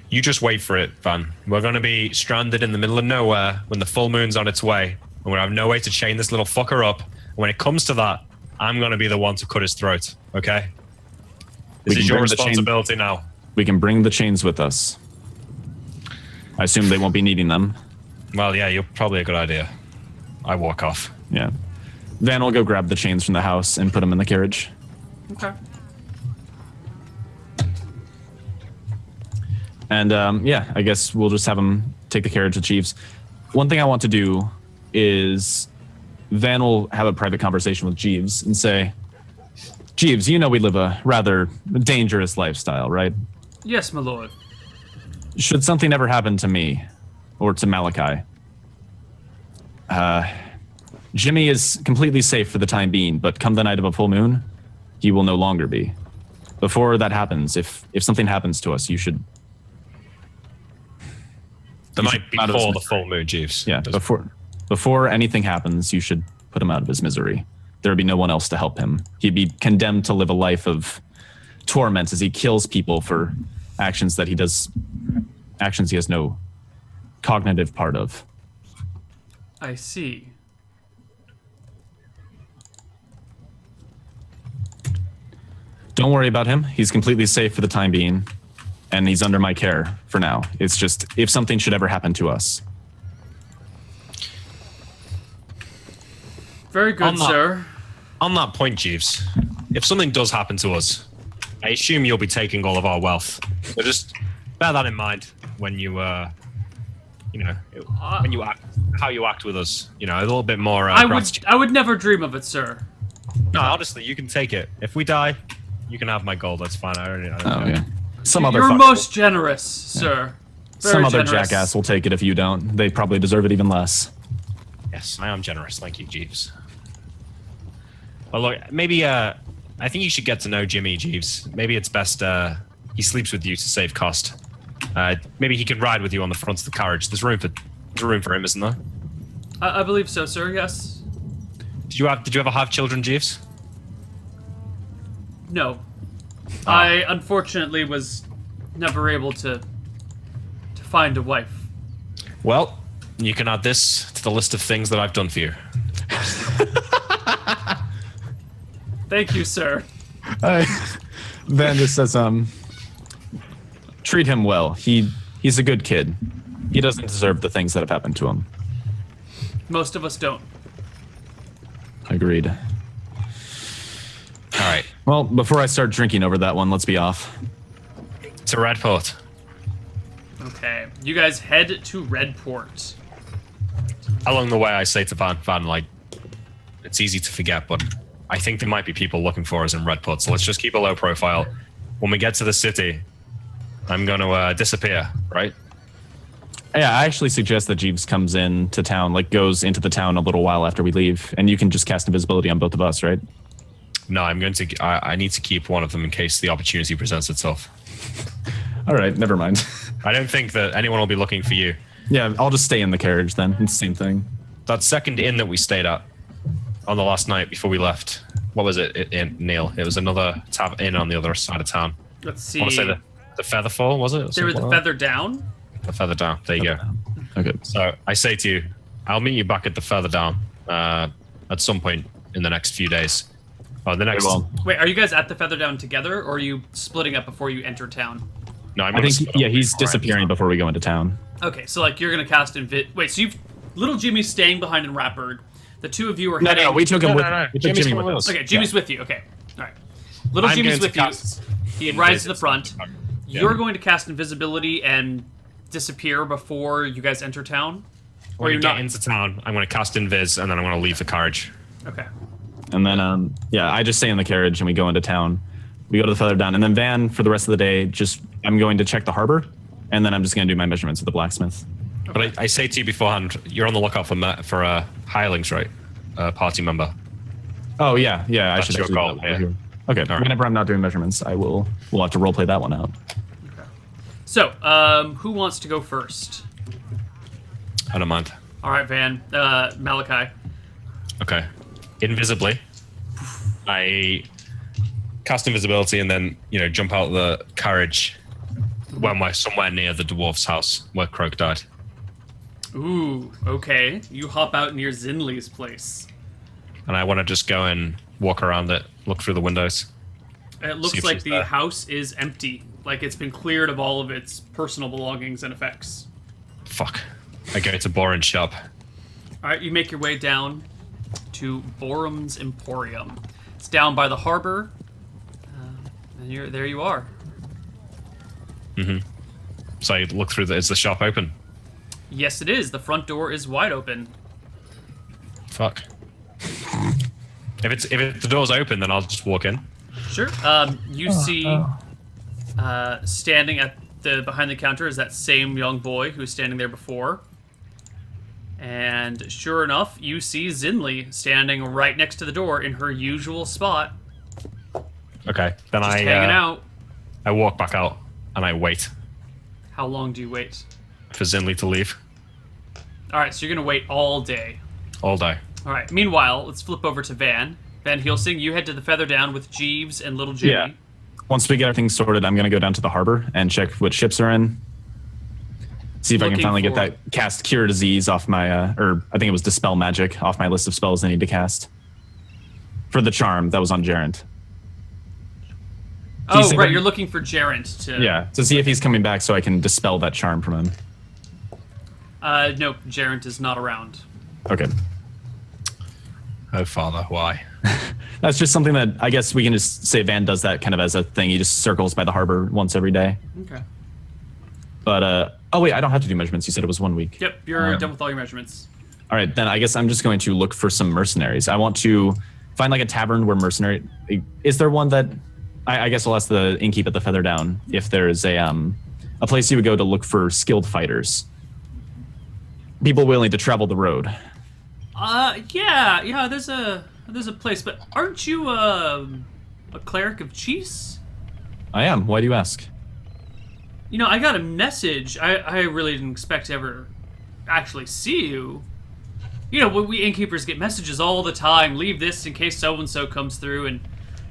You just wait for it, Van. We're going to be stranded in the middle of nowhere when the full moon's on its way, and we're going to have no way to chain this little fucker up. And when it comes to that, I'm going to be the one to cut his throat, okay? This is your responsibility now. We can bring the chains with us. I assume they won't be needing them. Well, yeah, you're probably a good idea. I walk off. Yeah. Van will go grab the chains from the house and put them in the carriage. Okay. And yeah, I guess we'll just have him take the carriage with Jeeves. One thing I want to do is Van will have a private conversation with Jeeves and say, Jeeves, you know we live a rather dangerous lifestyle, right? Yes, my lord. Should something ever happen to me or to Malachi, Jimmy is completely safe for the time being, but come the night of a full moon, he will no longer be. Before that happens, if something happens to us, you should... The you night should come out of his before the misery. full moon, Jeeves. Yeah, before anything happens, you should put him out of his misery. There would be no one else to help him. He'd be condemned to live a life of torment as he kills people for actions he has no cognitive part of. I see. Don't worry about him. He's completely safe for the time being, and he's under my care for now. It's just if something should ever happen to us. Very good, sir. On that point, Jeeves, if something does happen to us, I assume you'll be taking all of our wealth. So just bear that in mind when you, when you act, how you act with us. You know, a little bit more. I would never dream of it, sir. No, honestly, you can take it. If we die, you can have my gold. That's fine. I don't Oh know. yeah. Some other You're fucker- most generous, sir. Very some other generous. jackass will take it if you don't. They probably deserve it even less. Yes, I am generous. Thank you, Jeeves. Well, look, maybe I think you should get to know Jimmy, Jeeves. Maybe it's best he sleeps with you to save cost. Maybe he can ride with you on the front of the carriage. There's room for him, isn't there? I believe so, sir. Yes. Did you ever have children, Jeeves? No. I unfortunately was never able to find a wife. Well, you can add this to the list of things that I've done for you. Thank you, sir. Van just says, treat him well. He's a good kid. He doesn't deserve the things that have happened to him. Most of us don't. Agreed. All right, Well, before I start drinking over that one, let's be off. to Redport. Okay. You guys head to Redport. Along the way, I say to Van, like, it's easy to forget, but I think there might be people looking for us in Redport, so let's just keep a low profile. When we get to the city, I'm going to disappear, right? Yeah, I actually suggest that Jeeves comes into town, goes into the town a little while after we leave, and you can just cast invisibility on both of us, right? No, I'm going to. I need to keep one of them in case the opportunity presents itself. All right, never mind. I don't think that anyone will be looking for you. Yeah, I'll just stay in the carriage then. It's the same thing. That second inn that we stayed at on the last night before we left, what was it, Neil? It was another inn on the other side of town. Let's see. I want to say the Featherfall, was it? There was the Feather Down. The Feather Down. There you go. Okay. So I say to you, I'll meet you back at the Feather Down at some point in the next few days. Oh, the next. Well, Wait, are you guys at the Feather Down together, or are you splitting up before you enter town? No, I'm I gonna think, split up he's before I disappearing enter. before we go into town. Okay, so you're gonna cast Wait, so little Jimmy's staying behind in Ratburg. The two of you are No, heading. no, we took him No, with, no, no. we took Jimmy's Jimmy coming with us. Okay, Jimmy's with you. Okay, all right. Little I'm Jimmy's going with to you. cast He rides to the Invis- front. Yeah. You're going to cast invisibility and disappear before you guys enter town, or When we you're get not. into town, I'm going to cast Invis, and then I'm going to leave the carriage. Okay. And then, I just stay in the carriage and we go into town. We go to the Feather Down. And then Van, for the rest of the day, I'm going to check the harbor. And then I'm just going to do my measurements at the blacksmith. But I say to you beforehand, you're on the lookout for hirelings, right? Party member. Oh, yeah. I That's should your actually call, do that yeah. here. Okay, All right. whenever I'm not doing measurements, we'll have to roleplay that one out. So, who wants to go first? I don't mind. All right, Van. Malachi. Okay. Invisibly, I cast invisibility and then, jump out the carriage when we're somewhere near the dwarf's house where Croak died. Ooh, okay. You hop out near Zinley's place. And I want to just go and walk around it, look through the windows. It See looks if like she's the there. house is empty. Like it's been cleared of all of its personal belongings and effects. Fuck. I go to Boren's shop. All right, you make your way down to Borum's Emporium. It's down by the harbor, and there you are. So I look through is the shop open? Yes, it is. The front door is wide open. Fuck. If the door's open, then I'll just walk in. Sure. You see, standing behind the counter is that same young boy who was standing there before, And sure enough, you see Zinli standing right next to the door in her usual spot, Okay. Then just hanging out. I walk back out and I wait How long do you wait? for Zinli to leave All right, so you're gonna wait all day. all day. All right. Meanwhile, let's flip over to Van. Van Helsing, you head to the Feather Down with Jeeves and Little Jimmy. Yeah. Once we get everything sorted, I'm going to go down to the harbor and check what ships are in. See if I can Looking finally get for- that cast Cure Disease off my, or I think it was Dispel Magic off my list of spells I need to cast. For the charm that was on Gerent. Oh, He's- right. You're looking for Gerent to. Yeah, to see if he's coming back so I can dispel that charm from him. Nope. Gerent is not around. Okay. Oh, Father, why? That's just something that I guess we can just say Van does that kind of as a thing. He just circles by the harbor once every day. Okay. But, oh wait, I don't have to do measurements. You said it was 1 week. Yep. You're done with all your measurements. All right, then I guess I'm just going to look for some mercenaries. I want to find like a tavern where mercenary. Is there one that? I guess I'll ask the innkeep at the Feather Down if there's a place you would go to look for skilled fighters, people willing to travel the road. Yeah. There's a place, but aren't you a cleric of Cheese? I am. Why do you ask? You know, I got a message. I really didn't expect to ever actually see you. You know, we innkeepers get messages all the time. Leave this in case so-and-so comes through, and,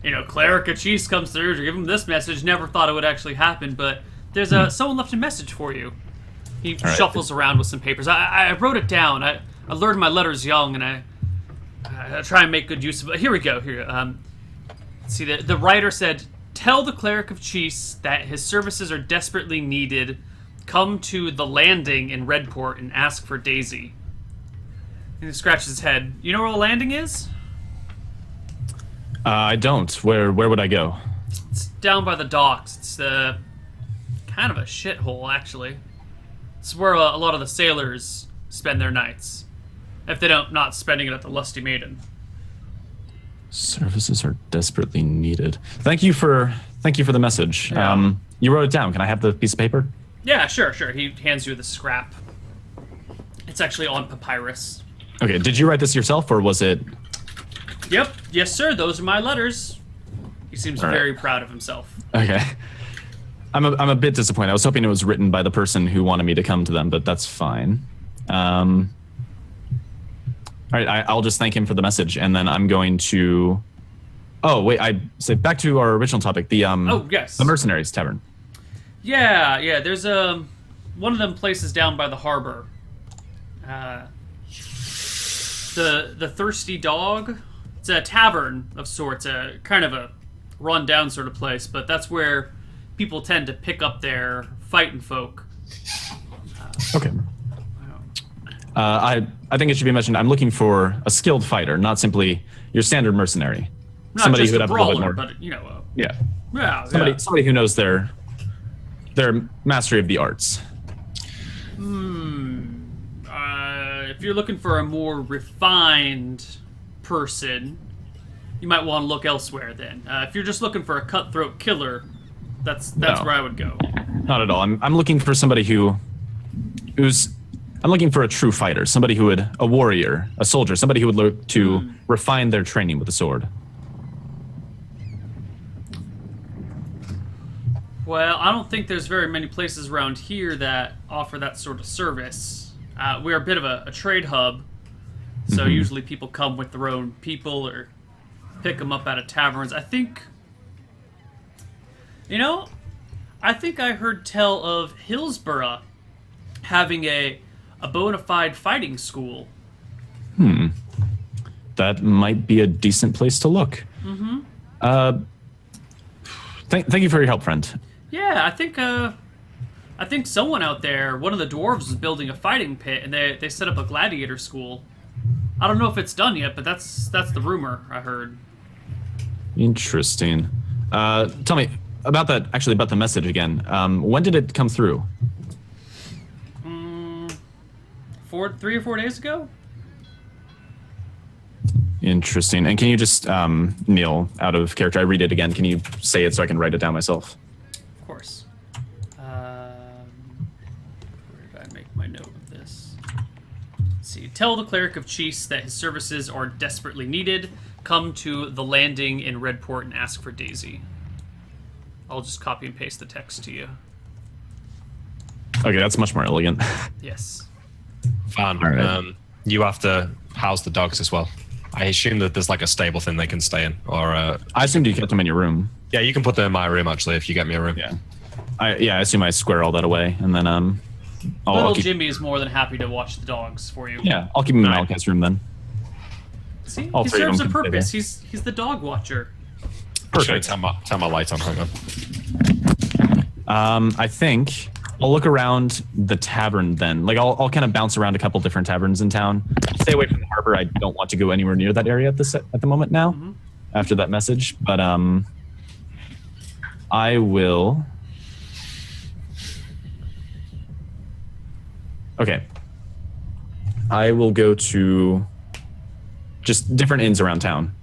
you know, Cleric of Cheese comes through to give him this message. Never thought it would actually happen, but there's someone left a message for you. He right. shuffles around with some papers. I wrote it down. I learned my letters young, and I try and make good use of it. Here we go. See, the writer said, "Tell the Cleric of Cheese that his services are desperately needed. Come to the landing in Redport and ask for Daisy." And he scratches his head. You know where the landing is? I don't. Where would I go? It's down by the docks. It's kind of a shithole, actually. It's where a lot of the sailors spend their nights. If they don't, not spending it at the Lusty Maiden. Services are desperately needed. Thank you for the message. Yeah. You wrote it down. Can I have the piece of paper? Yeah, sure. He hands you the scrap. It's actually on papyrus. Okay. Did you write this yourself, or was it? Yep. Yes, sir. Those are my letters. He seems All right. very proud of himself. Okay. I'm a bit disappointed. I was hoping it was written by the person who wanted me to come to them, but that's fine. All right, I'll just thank him for the message, and then I'm going to. Oh wait, I say back to our original topic. The Oh, yes. the Mercenaries Tavern. Yeah. There's one of them places down by the harbor. The Thirsty Dog. It's a tavern of sorts, a kind of a run-down sort of place, but that's where people tend to pick up their fighting folk. Okay. I think it should be mentioned. I'm looking for a skilled fighter, not simply your standard mercenary. Not Somebody just who'd a have a little bit brawler, more. but, you know, Yeah. yeah. Somebody who knows their mastery of the arts. If you're looking for a more refined person, you might want to look elsewhere then. If you're just looking for a cutthroat killer, that's No. where I would go. Not at all. I'm looking for somebody who's I'm looking for a true fighter, somebody a warrior, a soldier, somebody who would look to refine their training with the sword. Well, I don't think there's very many places around here that offer that sort of service. We're a bit of a trade hub, so usually people come with their own people or pick them up out of taverns. I think I heard tell of Hillsborough having a bona fide fighting school. That might be a decent place to look. Thank you for your help, friend. Yeah, I think someone out there, one of the dwarves, was building a fighting pit, and they set up a gladiator school. I don't know if it's done yet, but that's the rumor I heard. Interesting. Tell me about that. Actually, about the message again. When did it come through? 3 or 4 days ago. Interesting. And can you just, Neil, out of character, I read it again. Can you say it so I can write it down myself? Of course. Where did I make my note of this? Let's see, tell the Cleric of Cheese that his services are desperately needed. Come to the landing in Redport and ask for Daisy. I'll just copy and paste the text to you. Okay, that's much more elegant. Yes. Fine. All right. You have to house the dogs as well. I assume that there's like a stable thing they can stay in, or I assumed you kept them in your room. yeah, you can put them in my room actually if you get me a room. Yeah. I assume I square all that away, and then Little Jimmy is more than happy to watch the dogs for you. Yeah, I'll keep him in Malachite's room then. See, All he three of serves a them can stay purpose. there. He's the dog watcher. Perfect. Turn my light on. Hang on. I think I'll look around the tavern then. Like I'll kind of bounce around a couple different taverns in town. Stay away from the harbor. I don't want to go anywhere near that area at the moment now. Mm-hmm. After that message, but I will. Okay. I will go to just different inns around town.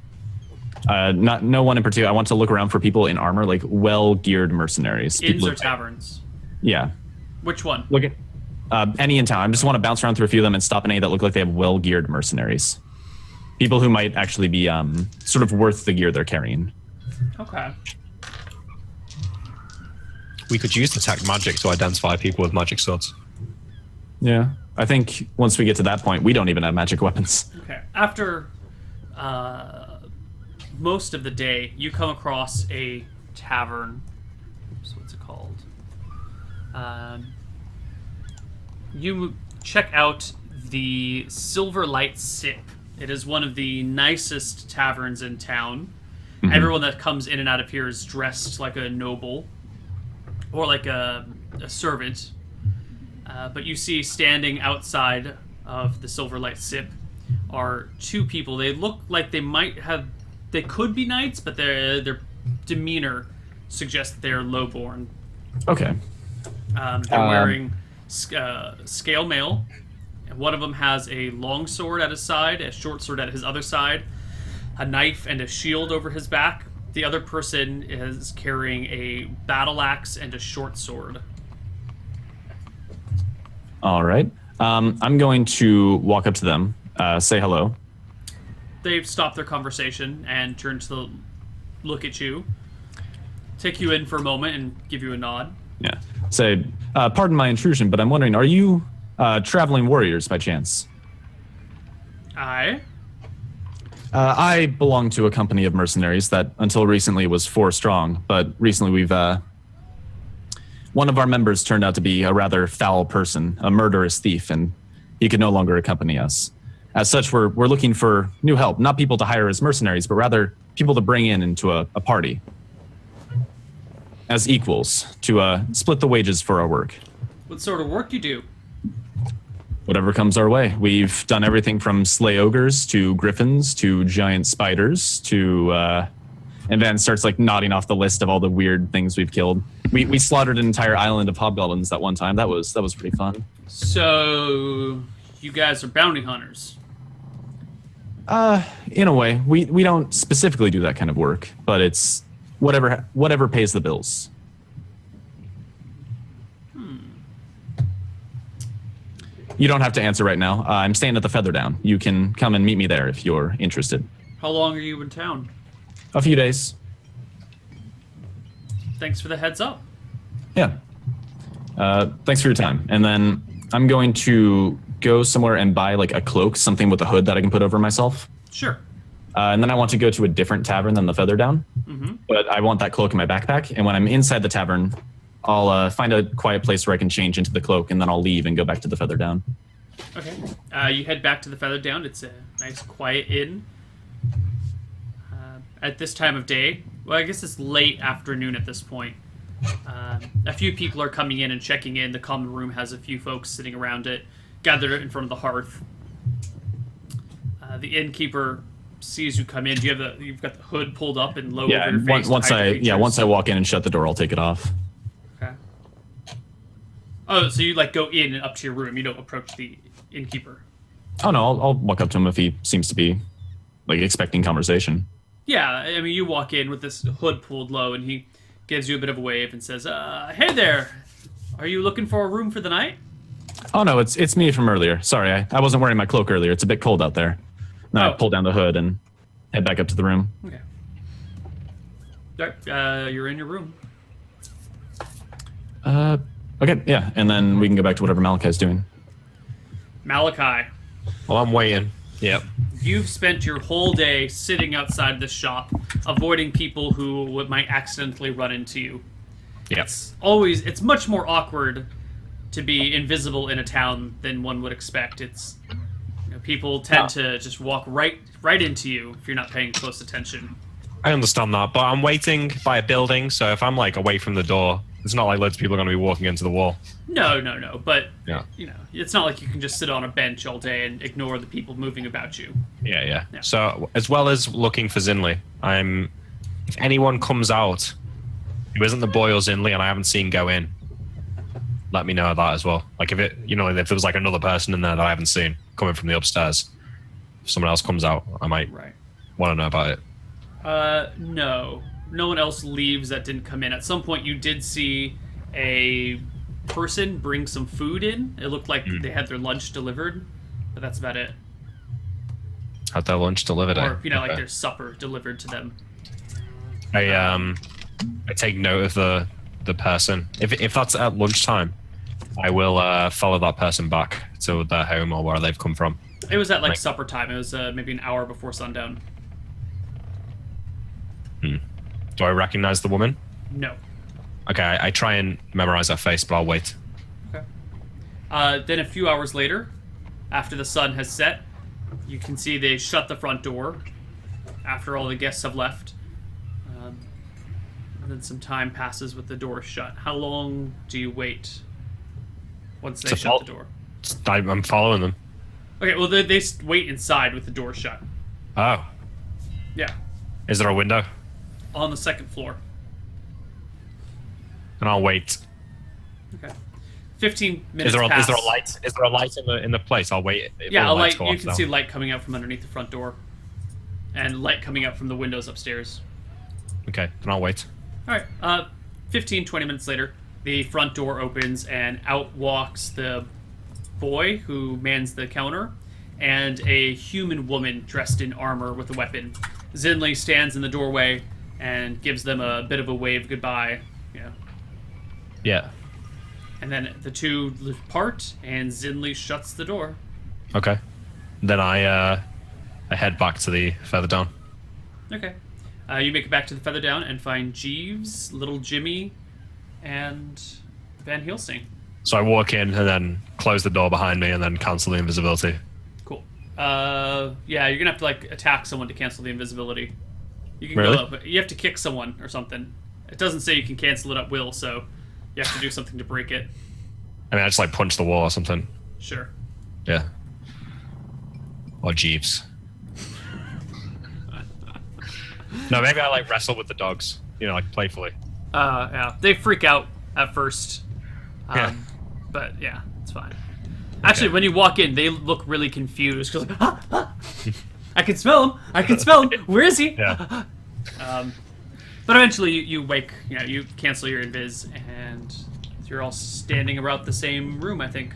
No one in particular. I want to look around for people in armor, like well-geared mercenaries. Inns People or taverns? Yeah. Which one? Look at any in town. I just want to bounce around through a few of them and stop at any that look like they have well-geared mercenaries. People who might actually be sort of worth the gear they're carrying. Okay. We could use detect magic to identify people with magic swords. Yeah. I think once we get to that point, we don't even have magic weapons. Okay. After most of the day, you come across a tavern. So what's it called? You check out the Silverlight Sip. It is one of the nicest taverns in town. Mm-hmm. Everyone that comes in and out of here is dressed like a noble or like a servant. But you see standing outside of the Silverlight Sip are two people. They look like they could be knights, but their demeanor suggests that they're lowborn. Okay. They're wearing scale mail. And one of them has a long sword at his side, a short sword at his other side, a knife and a shield over his back. The other person is carrying a battle axe and a short sword. All right. I'm going to walk up to them, say hello. They've stopped their conversation and turn to look at you, take you in for a moment and give you a nod. Yeah. Say, pardon my intrusion, but I'm wondering, are you traveling warriors by chance? I belong to a company of mercenaries that until recently was 4 strong, but recently we've one of our members turned out to be a rather foul person, a murderous thief, and he could no longer accompany us. As such, we're looking for new help, not people to hire as mercenaries, but rather people to bring into a party as equals to split the wages for our work. What sort of work you do? Whatever comes our way. We've done everything from slay ogres to griffins to giant spiders to and then starts like nodding off the list of all the weird things we've killed. We slaughtered an entire island of hobgoblins that one time. That was pretty fun. So you guys are bounty hunters. In a way, we don't specifically do that kind of work, but it's whatever pays the bills. You don't have to answer right now. I'm staying at the Featherdown. You can come and meet me there if you're interested. How long are you in town? A few days. Thanks for the heads up. Yeah. Thanks for your time. And then I'm going to go somewhere and buy like a cloak, something with a hood that I can put over myself. Sure. And then I want to go to a different tavern than the Featherdown. Mm-hmm. But I want that cloak in my backpack. And when I'm inside the tavern, I'll find a quiet place where I can change into the cloak, and then I'll leave and go back to the Featherdown. Okay. You head back to the Featherdown. It's a nice, quiet inn. At this time of day, well, I guess it's late afternoon at this point. A few people are coming in and checking in. The common room has a few folks sitting around it, gathered in front of the hearth. The innkeeper sees you come in. You've got the hood pulled up and low over your face. Once I walk in and shut the door, I'll take it off. Okay. Oh, so you like go in and up to your room. You don't approach the innkeeper. Oh no, I'll walk up to him if he seems to be like expecting conversation. Yeah, I mean, you walk in with this hood pulled low, and he gives you a bit of a wave and says, "Hey there, are you looking for a room for the night?" Oh no, it's me from earlier. Sorry, I wasn't wearing my cloak earlier. It's a bit cold out there. Then I Oh. pull down the hood and head back up to the room. Okay. Alright, you're in your room. Okay, yeah, and then we can go back to whatever Malachi's doing. Malachi, Well, I'm waiting. Yep. you've spent your whole day sitting outside this shop, avoiding people who might accidentally run into you. Yep. It's much more awkward to be invisible in a town than one would expect. People tend to just walk right into you if you're not paying close attention. I understand that, but I'm waiting by a building, so if I'm like away from the door, it's not like loads of people are going to be walking into the wall. No, but Yeah. it's not like you can just sit on a bench all day and ignore the people moving about you. Yeah. So as well as looking for Zinli, if anyone comes out who isn't the boy or Zinli and I haven't seen go in, let me know that as well. Like if if there was like another person in there that I haven't seen coming from the upstairs, if someone else comes out, I might Right. want to know about it. No one else leaves that didn't come in. At some point, you did see a person bring some food in. It looked like they had their lunch delivered, but that's about it. Had their lunch delivered. Or like Okay. their supper delivered to them. I take note of the person. If that's at lunchtime, I will follow that person back to their home or where they've come from. It was at Like- supper time. It was maybe an hour before sundown. Do I recognize the woman? No. Okay, I try and memorize her face, but I'll wait. Okay. Then a few hours later, after the sun has set, you can see they shut the front door after all the guests have left. And then some time passes with the door shut. How long do you wait once they To shut fol- the door? I'm following them. Okay, well, they wait inside with the door shut. Oh, Yeah, is there a window? on the second floor. And I'll wait. Okay. 15 minutes Is there a pass. light? Is there a light in the place? I'll wait. Yeah, All a the lights light. go You off can now. see light coming out from underneath the front door, and light coming out from the windows upstairs. Okay, then I'll wait. All right. 15, 20 minutes later, the front door opens and out walks the boy who mans the counter and a human woman dressed in armor with a weapon. Zinli stands in the doorway and gives them a bit of a wave goodbye. Yeah. And then the two part and Zinli shuts the door. Okay. Then I head back to the further down. Okay. You make it back to the Feather Down and find Jeeves, Little Jimmy, and Van Helsing. So I walk in and then close the door behind me and then cancel the invisibility. Cool. Yeah, you're gonna have to attack someone to cancel the invisibility. You can Really? go up, but you have to kick someone or something. It doesn't say you can cancel it at will, so you have to do something to break it. I mean, I just punch the wall or something. Sure. Yeah. Or Jeeves. No, maybe I wrestle with the dogs, playfully. Yeah, they freak out at first. Yeah. But yeah, it's fine. Actually, Okay. when you walk in, they look really confused because I can smell him. I can smell him. Where is he? Yeah. But eventually, you wake. You cancel your invis, and you're all standing around the same room. I think.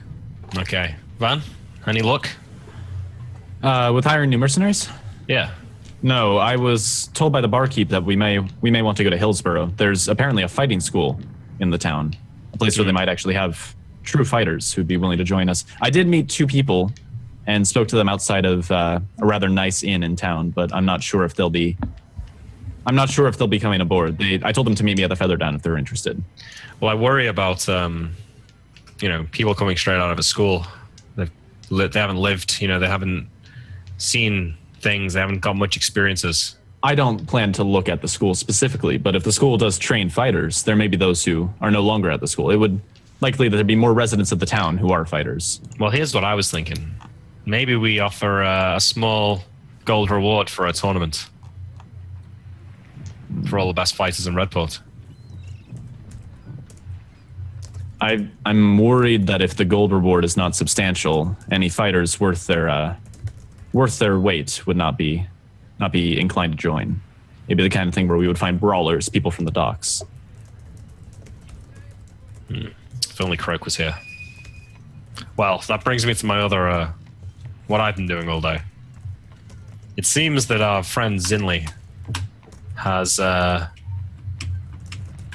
Okay. Van, any luck? With hiring new mercenaries? Yeah. No, I was told by the barkeep that we may want to go to Hillsborough. There's apparently a fighting school in the town, a place where they might actually have true fighters who'd be willing to join us. I did meet two people and spoke to them outside of a rather nice inn in town, but I'm not sure if they'll be coming aboard. I told them to meet me at the Feather Down if they're interested. Well, I worry about people coming straight out of a school. They haven't lived. They haven't seen things. They haven't got much experiences. I don't plan to look at the school specifically, but if the school does train fighters, there may be those who are no longer at the school. It would likely there'd be more residents of the town who are fighters. Well, here's what I was thinking. Maybe we offer a small gold reward for a tournament for all the best fighters in Redport. I'm worried that if the gold reward is not substantial, any fighters worth their weight would not be inclined to join. It'd be the kind of thing where we would find brawlers, people from the docks. If only Croak was here. Well, that brings me to my other, what I've been doing all day. It seems that our friend Zinli has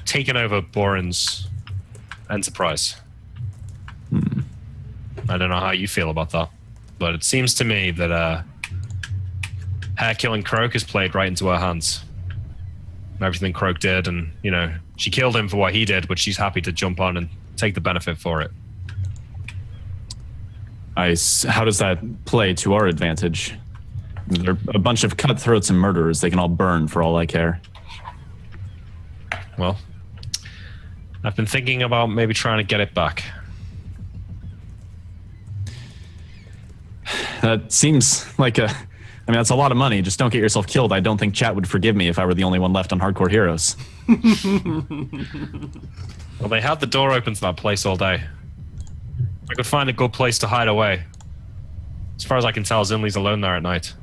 taken over Boren's enterprise. I don't know how you feel about that, but it seems to me that hair-killing Croak has played right into her hands. Everything Croak did, and, you know, she killed him for what he did, but she's happy to jump on and take the benefit for it. How does that play to our advantage? They're a bunch of cutthroats and murderers. They can all burn for all I care. Well, I've been thinking about maybe trying to get it back. That seems like that's a lot of money. Just don't get yourself killed. I don't think chat would forgive me if I were the only one left on Hardcore Heroes. Well, they had the door open to that place all day. I could find a good place to hide away. As far as I can tell, Zinli's alone there at night.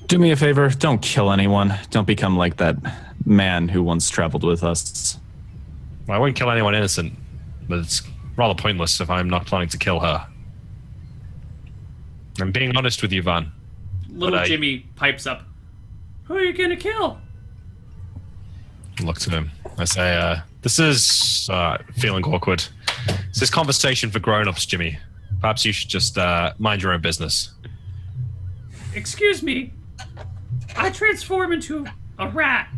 Do me a favor. Don't kill anyone. Don't become like that man who once traveled with us. Well, I won't kill anyone innocent, but it's rather pointless if I'm not planning to kill her. I'm being honest with you, Van. Little Jimmy pipes up. Who are you gonna kill? Look to him. I say, this is feeling awkward. This is conversation for grown-ups, Jimmy. Perhaps you should just mind your own business. Excuse me. I transform into a rat.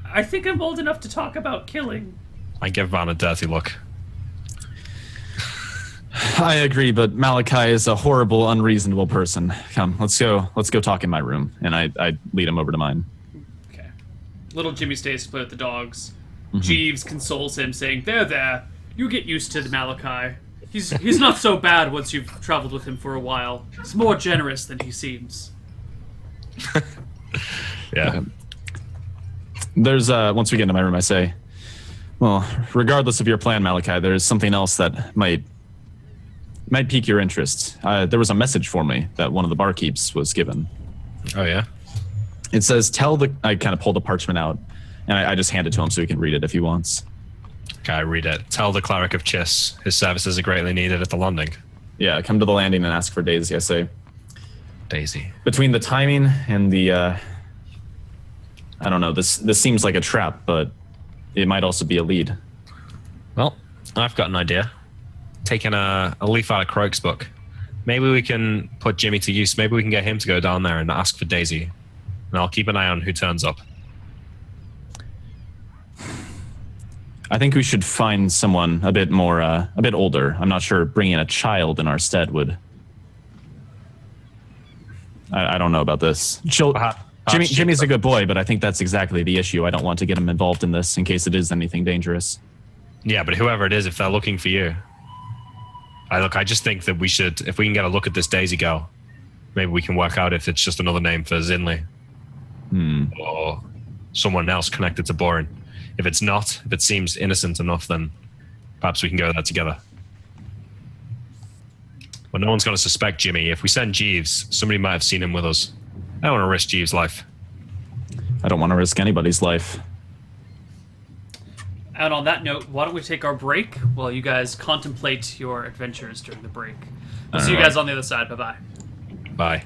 I think I'm old enough to talk about killing. I give Van a dirty look. I agree, but Malachi is a horrible, unreasonable person. Come, let's go talk in my room. And I lead him over to mine. Okay. Little Jimmy stays to play with the dogs. Jeeves consoles him, saying, There. You get used to Malachi. He's not so bad once you've traveled with him for a while. He's more generous than he seems. Yeah. There's, once we get into my room, I say, well, regardless of your plan, Malachi, there's something else that might pique your interest. There was a message for me that one of the barkeeps was given. Oh, yeah? It says, I kind of pulled the parchment out, and I just hand it to him so he can read it if he wants. Okay, I read it. Tell the cleric of Chiss his services are greatly needed at the landing. Yeah, come to the landing and ask for Daisy, I say. Daisy. Between the timing and the, I don't know, this seems like a trap, but it might also be a lead. Well, I've got an idea. Taking a leaf out of Croak's book. Maybe we can put Jimmy to use. Maybe we can get him to go down there and ask for Daisy. And I'll keep an eye on who turns up. I think we should find someone a bit more, a bit older. I'm not sure bringing a child in our stead would. I don't know about this. Jimmy's a good boy, but I think that's exactly the issue. I don't want to get him involved in this in case it is anything dangerous. Yeah, but whoever it is, if they're looking for you. I just think that we should, if we can get a look at this Daisy girl, maybe we can work out if it's just another name for Zinli. Or someone else connected to Boren. If it's not, if it seems innocent enough, then perhaps we can go there together. But no one's going to suspect Jimmy. If we send Jeeves, somebody might have seen him with us. I don't want to risk Jeeves' life. I don't want to risk anybody's life. And on that note, why don't we take our break while you guys contemplate your adventures during the break. We'll see you guys on the other side. Bye-bye. Bye.